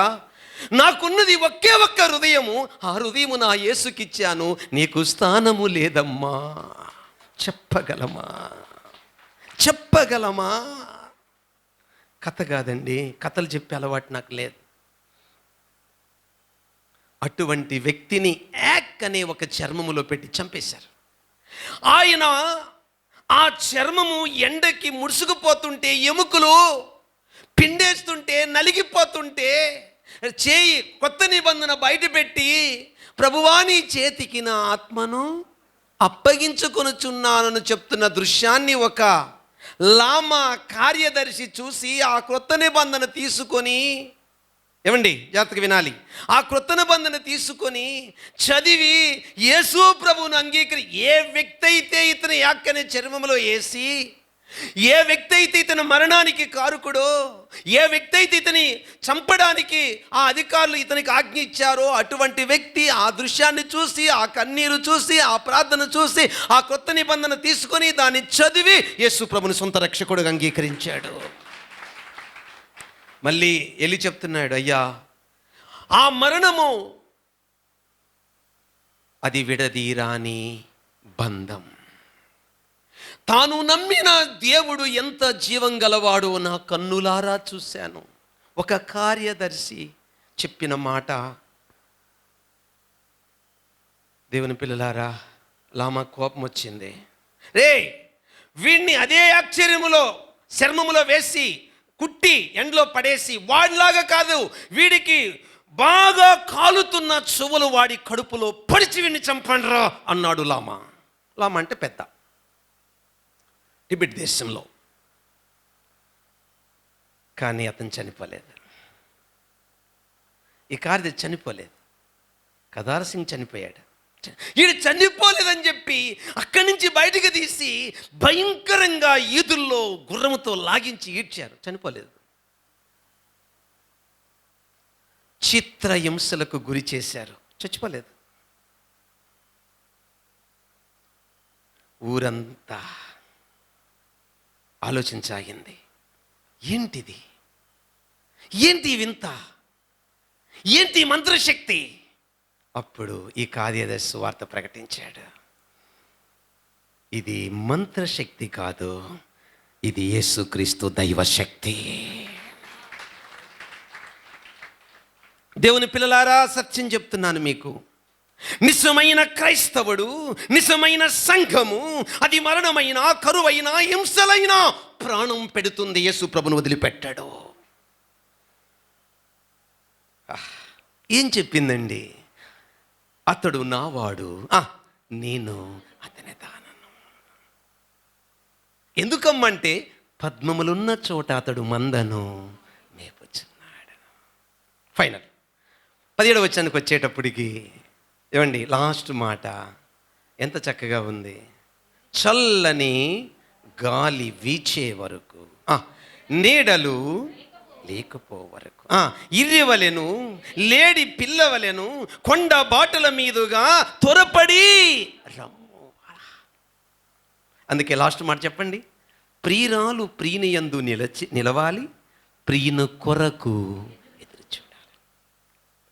నాకున్నది ఒకే ఒక్క హృదయము, ఆ హృదయము నా యేసుకిచ్చాను, నీకు స్థానము లేదమ్మా. చెప్పగలమా? కథ కాదండి, కథలు చెప్పే అలవాటు నాకు లేదు. అటువంటి వ్యక్తిని యాక్ అనే ఒక చర్మములో పెట్టి చంపేశారు. ఆయన ఆ చర్మము ఎండకి ముడుసుకుపోతుంటే, ఎముకలు పిండేస్తుంటే, నలిగిపోతుంటే చేయి కొత్త నిబంధన బయటపెట్టి, ప్రభువా నీ చేతికి నా ఆత్మను అప్పగించుకొనుచున్నానని చెప్తున్న దృశ్యాన్ని ఒక లామా కార్యదర్శి చూసి ఆ క్రొత్త నిబంధన తీసుకొని, ఏమండి జాగ్రత్తగా వినాలి, ఆ క్రొత్త నిబంధన తీసుకొని చదివి యేసు ప్రభువును ఏ వ్యక్తి అయితే ఇతని యాక్కనే చర్మంలో వేసి, ఏ వ్యక్తి అయితే ఇతని మరణానికి కారుకుడో, ఏ వ్యక్తి అయితే ఇతని చంపడానికి ఆ అధికారులు ఇతనికి ఆజ్ఞ ఇచ్చారో, అటువంటి వ్యక్తి ఆ దృశ్యాన్ని చూసి, ఆ కన్నీరు చూసి, ఆ ప్రార్థన చూసి, ఆ కొత్త నిబంధన తీసుకొని దాన్ని చదివి యేసు ప్రభుని సొంత రక్షకుడుగా అంగీకరించాడు. మళ్ళీ ఎలి చెప్తున్నాడు, అయ్యా ఆ మరణము అది విడదీరాని బంధం, తాను నమ్మిన దేవుడు ఎంత జీవం గలవాడో నా కన్నులారా చూశాను. ఒక కార్యదర్శి చెప్పిన మాట. దేవుని పిల్లలారా, లామా కోపం వచ్చింది. వీడిని అదే ఆశ్చర్యములో చర్మములో వేసి కుట్టి ఎండలో పడేసి వాడిలాగా కాదు, వీడికి బాగా కాలుతున్న చువ్వలు వాడి కడుపులో పడిచి వీడిని చంపండ్రా అన్నాడు లామా. లామా అంటే పెద్ద, టిబెట్ దేశంలో. కానీ అతను చనిపోలేదు. ఈ కార్యదర్శి చనిపోలేదు. కదార్ సింగ్ చనిపోయాడు. వీడు చనిపోలేదని చెప్పి అక్కడి నుంచి బయటకు తీసి భయంకరంగా ఈదుల్లో గుర్రముతో లాగించి ఈడ్చారు. చనిపోలేదు. చిత్రహింసలకు గురి చేశారు. చచ్చిపోలేదు. ఊరంతా ఆలోచించాగింది. ఏంటిది? ఏంటి వింత? ఏంటి మంత్రశక్తి? అప్పుడు ఈ కార్యదర్శి వార్త ప్రకటించాడు. ఇది మంత్రశక్తి కాదు, ఇది యేసుక్రీస్తు దైవశక్తి. దేవుని పిల్లలారా, సత్యం చెప్తున్నాను మీకు. నిజమైన క్రైస్తవుడు, నిజమైన సంఘము, అది మరణమైన, కరువైన, హింసలైన ప్రాణం పెడుతుంది. యేసు ప్రభును వదిలిపెట్టాడు. ఏం చెప్పిందండి? అతడు నావాడు, నేను అతని దానను. ఎందుకమ్మంటే పద్మములున్న చోట అతడు మందను మేపుచున్నాడు. ఫైనల్ 17వ వచనానికి వచ్చేటప్పటికి ఏమండి, లాస్ట్ మాట ఎంత చక్కగా ఉంది. చల్లని గాలి వీచే వరకు, నీడలు లేకపో వరకు, ఇర్రివలెను లేడి పిల్లవలెను కొండ బాటల మీదుగా త్వరపడి రమ్ము. అందుకే లాస్ట్ మాట చెప్పండి. ప్రియురాలు ప్రియుని యందు నిలవాలి, ప్రియుని కొరకు ఎదురు చూడాలి.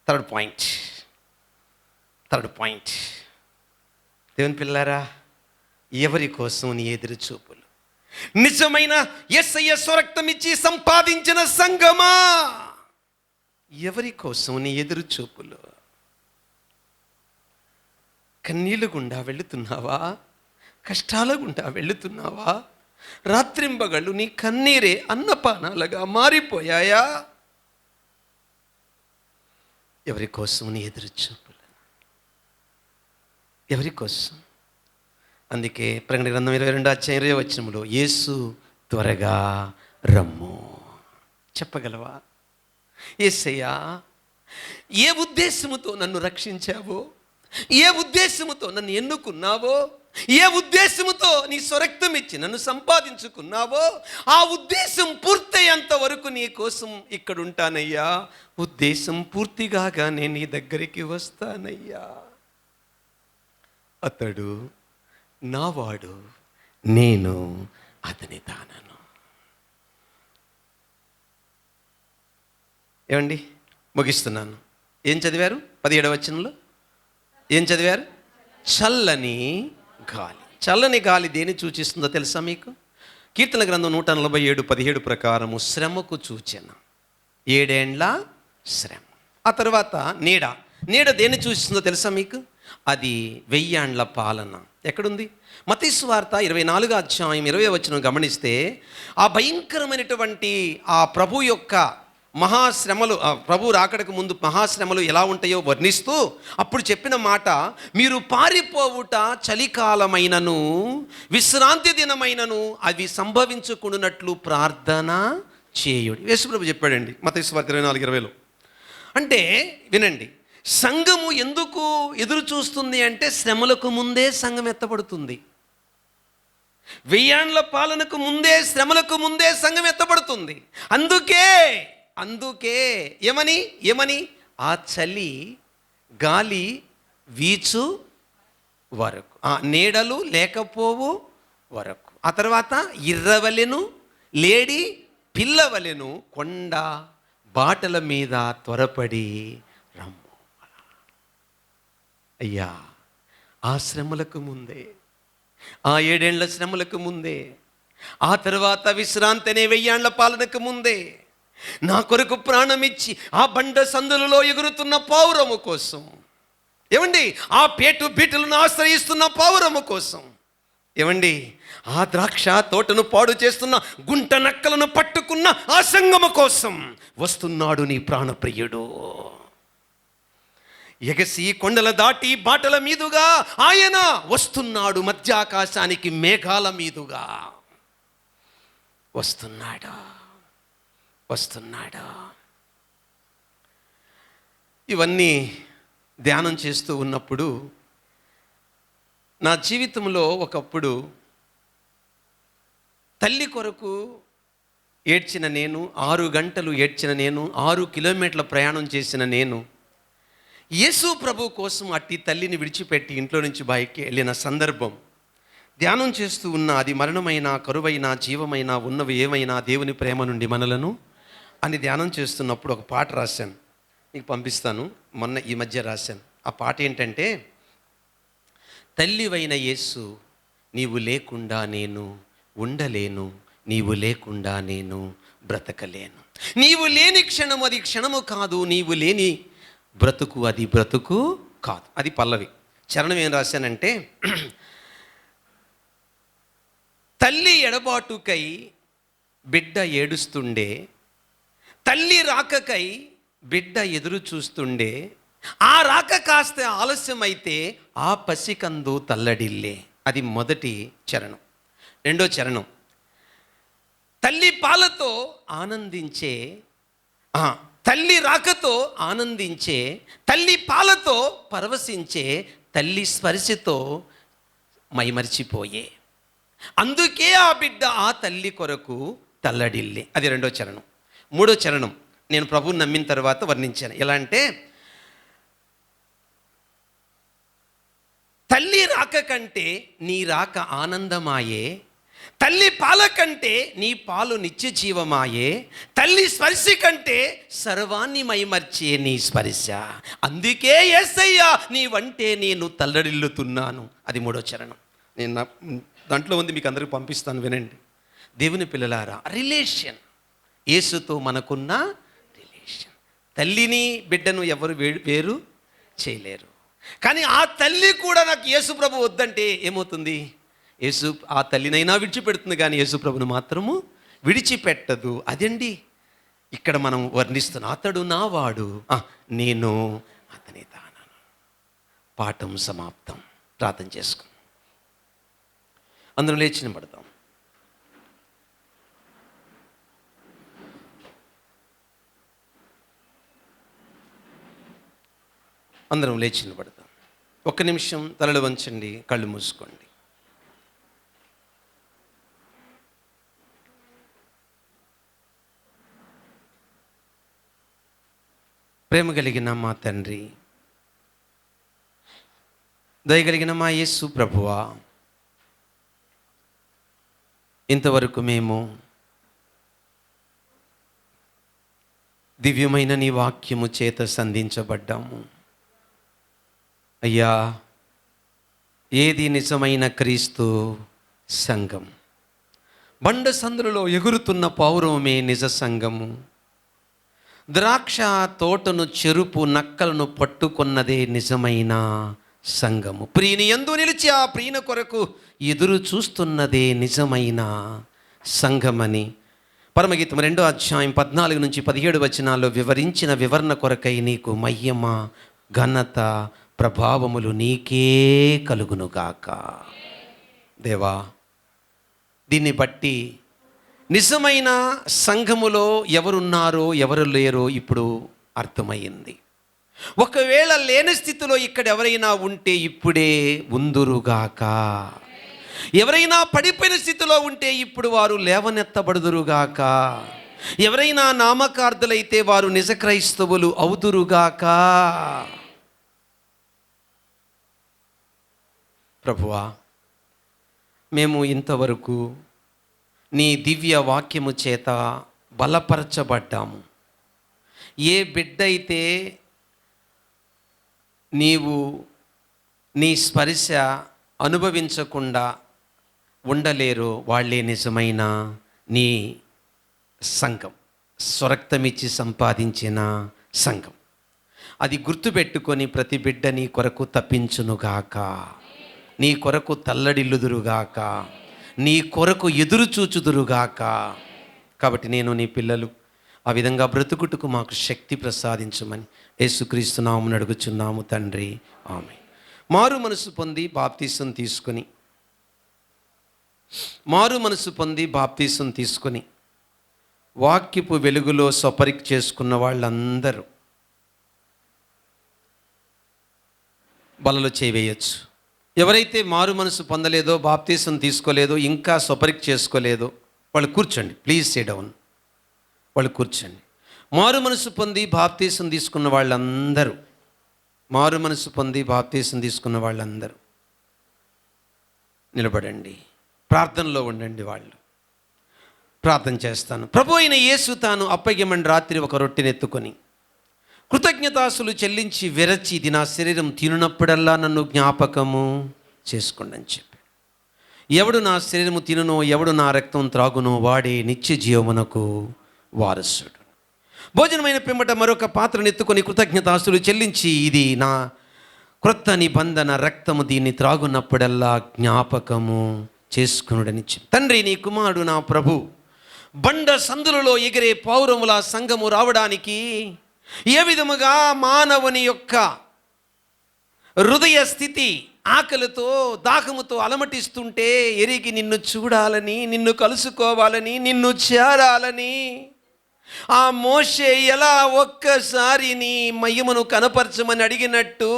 Third point. దేవుని పిల్లారా, ఎవరి కోసం నీ ఎదురు చూపులు? నిజమైన యేసయ్య స్వరక్తం ఇచ్చి సంపాదించిన సంఘమా, ఎవరి కోసం నీ ఎదురు చూపులు? కన్నీళ్ళు గుండా వెళుతున్నావా? కష్టాల గుండా వెళుతున్నావా? రాత్రింబగళ్ళు నీ కన్నీరే అన్నపానాలుగా మారిపోయాయా? ఎవరి కోసం నీ ఎదురు చూపులు? ఎవరి కోసం? అందుకే ప్రకటన గ్రంథం 22:20 యేసు త్వరగా రమ్ము. చెప్పగలవా? యేసయ్యా, ఏ ఉద్దేశముతో నన్ను రక్షించావో, ఏ ఉద్దేశముతో నన్ను ఎన్నుకున్నావో, ఏ ఉద్దేశముతో నీ స్వరక్తం ఇచ్చి నన్ను సంపాదించుకున్నావో, ఆ ఉద్దేశం పూర్తయ్యేంత వరకు నీ కోసం ఇక్కడ ఉంటానయ్యా. ఉద్దేశం పూర్తిగానే నీ దగ్గరికి వస్తానయ్యా. అతడు నావాడు, నేను అతని దానను. ఏమండి, ముగిస్తున్నాను. ఏం చదివారు? 17వ వచనంలో ఏం చదివారు? చల్లని గాలి. చల్లని గాలి దేని సూచిస్తుందో తెలుసా మీకు? కీర్తన గ్రంథం 147:17 ప్రకారము శ్రమకు సూచన. 7 ఏండ్ల శ్రమ. ఆ తర్వాత నీడ దేన్ని సూచిస్తుందో తెలుసా మీకు? అది 1000 ఏండ్ల పాలన. ఎక్కడుంది? మత్తయి సువార్త 24:20 గమనిస్తే ఆ భయంకరమైనటువంటి ఆ ప్రభు యొక్క మహాశ్రమలు, ప్రభు రాకడకు ముందు మహాశ్రమలు ఎలా ఉంటాయో వర్ణిస్తూ అప్పుడు చెప్పిన మాట, మీరు పారిపోవుట చలికాలమైనను విశ్రాంతి దినమైనను అవి సంభవించుకున్నట్లు ప్రార్థన చేయుడి. యేసుప్రభు చెప్పాడండి మత్తయి సువార్త 24:20. అంటే వినండి, సంఘము ఎందుకు ఎదురు చూస్తుంది అంటే శ్రమలకు ముందే సంఘం ఎత్తబడుతుంది. 1000 ఏండ్ల పాలనకు ముందే, శ్రమలకు ముందే సంఘం ఎత్తబడుతుంది. అందుకే ఏమని ఆ చలి గాలి వీచు వరకు, నీడలు లేకపోవు వరకు, ఆ తర్వాత ఇర్రవలెను లేడి పిల్లవలెను కొండ బాటల మీద త్వరపడి రమ్ము. అయ్యా, ఆ శ్రమలకు ముందే ఆ 7 ఏళ్ల శ్రమలకు ముందే, ఆ తర్వాత విశ్రాంతి అనే 1000 ఏళ్ల పాలనకు ముందే నా కొరకు ప్రాణమిచ్చి ఆ బండ సందులలో ఎగురుతున్న పావురము కోసం, ఏమండి, ఆ పేటు బీటులను ఆశ్రయిస్తున్న పావురము కోసం, ఏమండి, ఆ ద్రాక్ష తోటను పాడు చేస్తున్న గుంట నక్కలను పట్టుకున్న ఆ సంగము కోసం వస్తున్నాడు నీ ప్రాణప్రియుడు. ఎగసి కొండల దాటి బాటల మీదుగా ఆయన వస్తున్నాడు. మధ్యాకాశానికి మేఘాల మీదుగా వస్తున్నాడు. ఇవన్నీ ధ్యానం చేస్తూ ఉన్నప్పుడు నా జీవితంలో ఒకప్పుడు తల్లి కొరకు ఏడ్చిన నేను, 6 గంటలు ఏడ్చిన నేను, 6 కిలోమీటర్ల ప్రయాణం చేసిన నేను, యేసు ప్రభు కోసం అట్టి తల్లిని విడిచిపెట్టి ఇంట్లో నుంచి బయటికి వెళ్ళిన సందర్భం ధ్యానం చేస్తూ ఉన్న, అది మరణమైన, కరువైన, జీవమైన, ఉన్నవి ఏమైనా దేవుని ప్రేమ నుండి మనలను అని ధ్యానం చేస్తున్నప్పుడు ఒక పాట రాశాను, మీకు పంపిస్తాను. మొన్న ఈ మధ్య రాశాను. ఆ పాట ఏంటంటే, తల్లివైన యేసు నీవు లేకుండా నేను ఉండలేను, నీవు లేకుండా నేను బ్రతకలేను, నీవు లేని క్షణము అది క్షణము కాదు, నీవు లేని బ్రతుకు అది బ్రతుకు కాదు. అది పల్లవి. చరణం ఏం రాశానంటే, తల్లి ఎడబాటుకై బిడ్డ ఏడుస్తుండే, తల్లి రాకకై బిడ్డ ఎదురు చూస్తుండే, ఆ రాక కాస్త ఆలస్యమైతే ఆ పసికందు తల్లడిల్లే. అది మొదటి చరణం. రెండో చరణం, తల్లి పాలతో ఆనందించే, తల్లి రాకతో ఆనందించే, తల్లి పాలతో పరవశించే, తల్లి స్పర్శతో మైమరిచిపోయే, అందుకే ఆ బిడ్డ ఆ తల్లి కొరకు తల్లడిల్లే. అది రెండో చరణం. మూడో చరణం నేను ప్రభువుని నమ్మిన తర్వాత వర్ణించాను. ఎలా అంటే, తల్లి రాక కంటే నీ రాక ఆనందమాయే, తల్లి పాల కంటే నీ పాలు నిత్య జీవమాయే, తల్లి స్పర్శ కంటే సర్వాన్ని మైమర్చే నీ స్పర్శ, అందుకే యేసయ్యా నీవంటే నేను తల్లడిల్లుతున్నాను. అది మూడో చరణం. నేను దాంట్లో ఉంది, మీకు అందరికీ పంపిస్తాను, వినండి. దేవుని పిల్లలారా, రిలేషన్, యేసుతో మనకున్న రిలేషన్. తల్లిని బిడ్డను ఎవరు వేరు చేయలేరు. కానీ ఆ తల్లి కూడా నాకు యేసు ప్రభు వద్దంటే ఏమవుతుంది? యేసు ఆ తల్లినైనా విడిచిపెడుతుంది, కానీ యేసు ప్రభును మాత్రము విడిచిపెట్టదు. అదండి ఇక్కడ మనం వర్ణిస్తున్న, అతడు నా వాడు, నేను అతని తానను. పాఠం సమాప్తం. ప్రార్థన చేసుకుందాం. అందరం లేచి నిలబడతాం. అందరం లేచి నిలబడతాం. ఒక్క నిమిషం తలలు వంచండి, కళ్ళు మూసుకోండి. ప్రేమ కలిగిన మా తండ్రి, దయగలిగిన మా యేసు ప్రభువా, ఇంతవరకు మేము దివ్యమైన నీ వాక్యము చేత సంధించబడ్డాము. అయ్యా, ఏది నిజమైన క్రీస్తు సంఘం? బండ సందులలో ఎగురుతున్న పౌరవమే నిజ సంఘము. ద్రాక్ష తోటను చెరుపు నక్కలను పట్టుకున్నదే నిజమైన సంఘము. ప్రియుని యందు నిలిచి ఆ ప్రియుని కొరకు ఎదురు చూస్తున్నదే నిజమైన సంఘమని పరమగీతం 2వ అధ్యాయం 14 నుంచి 17 వచనాల్లో వివరించిన వివరణ కొరకై నీకు మహిమ, ఘనత, ప్రభావములు నీకే కలుగునుగాక. దేవా, దీన్ని బట్టి నిజమైన సంఘములో ఎవరున్నారో ఎవరు లేరో ఇప్పుడు అర్థమయ్యింది. ఒకవేళ లేని స్థితిలో ఇక్కడ ఎవరైనా ఉంటే ఇప్పుడే ఉందురుగాక. ఎవరైనా పడిపోయిన స్థితిలో ఉంటే ఇప్పుడు వారు లేవనెత్తబడుదురుగాక. ఎవరైనా నామకార్థులైతే వారు నిజ క్రైస్తవులు అవుదురుగాక. ప్రభువా, మేము ఇంతవరకు నీ దివ్య వాక్యము చేత బలపరచబడ్డాము. ఏ బిడ్డ అయితే నీవు నీ స్పర్శ అనుభవించకుండా ఉండలేరో వాళ్ళే నిజమైన నీ సంఘం, స్వరక్తమిచ్చి సంపాదించిన సంఘం. అది గుర్తుపెట్టుకొని ప్రతి బిడ్డ నీ కొరకు తప్పించునుగాక, నీ కొరకు తల్లడిల్లుదురుగాక, నీ కొరకు ఎదురు చూచుదురుగాక. కాబట్టి నేను నీ పిల్లలు ఆ విధంగా బ్రతుకుటకు మాకు శక్తి ప్రసాదించమని యేసుక్రీస్తు నామమున అడుగుచున్నాము తండ్రి, ఆమేన్. మారు మనసు పొంది బాప్తీసం తీసుకొని వాక్యపు వెలుగులో స్వపరిక్ చేసుకున్న వాళ్ళందరూ బలలో చేయవేయచ్చు. ఎవరైతే మారు మనసు పొందలేదో, బాప్తీసం తీసుకోలేదో, ఇంకా స్వపరిక్ చేసుకోలేదో వాళ్ళు కూర్చోండి. Please say down. వాళ్ళు కూర్చోండి. మారు మనసు పొంది బాప్తీసం తీసుకున్న వాళ్ళందరూ నిలబడండి. ప్రార్థనలో ఉండండి. వాళ్ళు ప్రార్థన చేస్తాను. ప్రభు అయిన యేసు తాను అప్పగించమని రాత్రి ఒక రొట్టెనెత్తుకొని కృతజ్ఞతాస్తులు చెల్లించి విరచి, ఇది నా శరీరం, తినున్నప్పుడల్లా నన్ను జ్ఞాపకము చేసుకోండి అని చెప్పి, ఎవడు నా శరీరము తినునో, ఎవడు నా రక్తం త్రాగునో వాడే నిత్య జీవమునకు వారసుడు. భోజనమైన పిమ్మట మరొక పాత్రను ఎత్తుకొని కృతజ్ఞతాస్తులు చెల్లించి, ఇది నా క్రొత్త నిబంధన రక్తము, దీన్ని త్రాగునప్పుడల్లా జ్ఞాపకము చేసుకునుడని చెప్పి, తండ్రి నీ కుమారుడు నా ప్రభు బండ సందులలో ఎగిరే పౌరముల సంఘము రావడానికి ఏ విధముగా మానవుని యొక్క హృదయ స్థితి ఆకలితో దాహముతో అలమటిస్తుంటే ఎరిగి నిన్ను చూడాలని, నిన్ను కలుసుకోవాలని, నిన్ను చేరాలని ఆ మోషే ఎలా ఒక్కసారి నీ మహిమను కనపరచమని అడిగినట్టు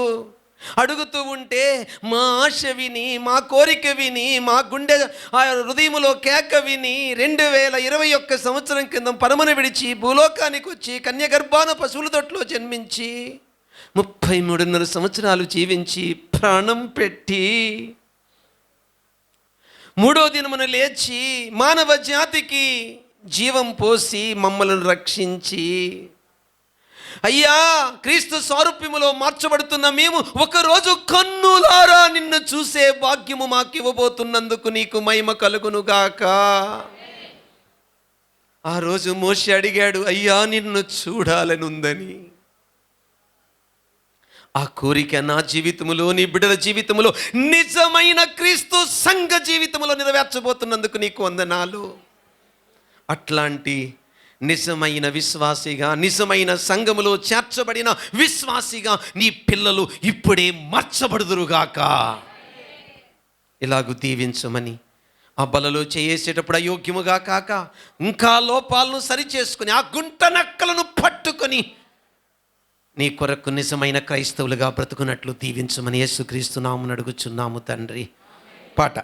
అడుగుతూ ఉంటే, మా ఆశ విని, మా కోరిక విని, మా గుండె ఆ హృదయములో కేక విని 2021 సంవత్సరం కింద పరమను విడిచి భూలోకానికి వచ్చి కన్యగర్భాన పశువుల తొట్లో జన్మించి 33.5 సంవత్సరాలు జీవించి ప్రాణం పెట్టి 3వ దినమున లేచి మానవ జాతికి జీవం పోసి మమ్మల్ని రక్షించి, అయ్యా క్రీస్తు స్వరూప్యములో మార్చబడుతున్న మేము ఒకరోజు కన్నులారా నిన్ను చూసే భాగ్యము మాకు ఇవ్వబోతున్నందుకు నీకు మహిమ కలుగునుగాక. ఆ రోజు మోషే అడిగాడు, అయ్యా నిన్ను చూడాలని ఉందని. ఆ కోరిక నా జీవితంలో, నీ బిడ్డల జీవితంలో, నిజమైన క్రీస్తు సంఘ జీవితంలో నెరవేర్చబోతున్నందుకు నీకు వందనాలు. అట్లాంటి నిజమైన విశ్వాసిగా, నిజమైన సంఘములో చేర్చబడిన విశ్వాసిగా నీ పిల్లలు ఇప్పుడే మార్చబడుదురుగాక. ఇలాగూ దీవించమని ఆ బలలో చేసేటప్పుడు అయోగ్యముగా కాక ఇంకా లోపాలను సరిచేసుకుని ఆ గుంట నక్కలను పట్టుకొని నీ కొరకు నిజమైన క్రైస్తవులుగా బ్రతుకున్నట్లు దీవించమని యేసుక్రీస్తు నామమున అడుగుచున్నాము తండ్రి. పాట.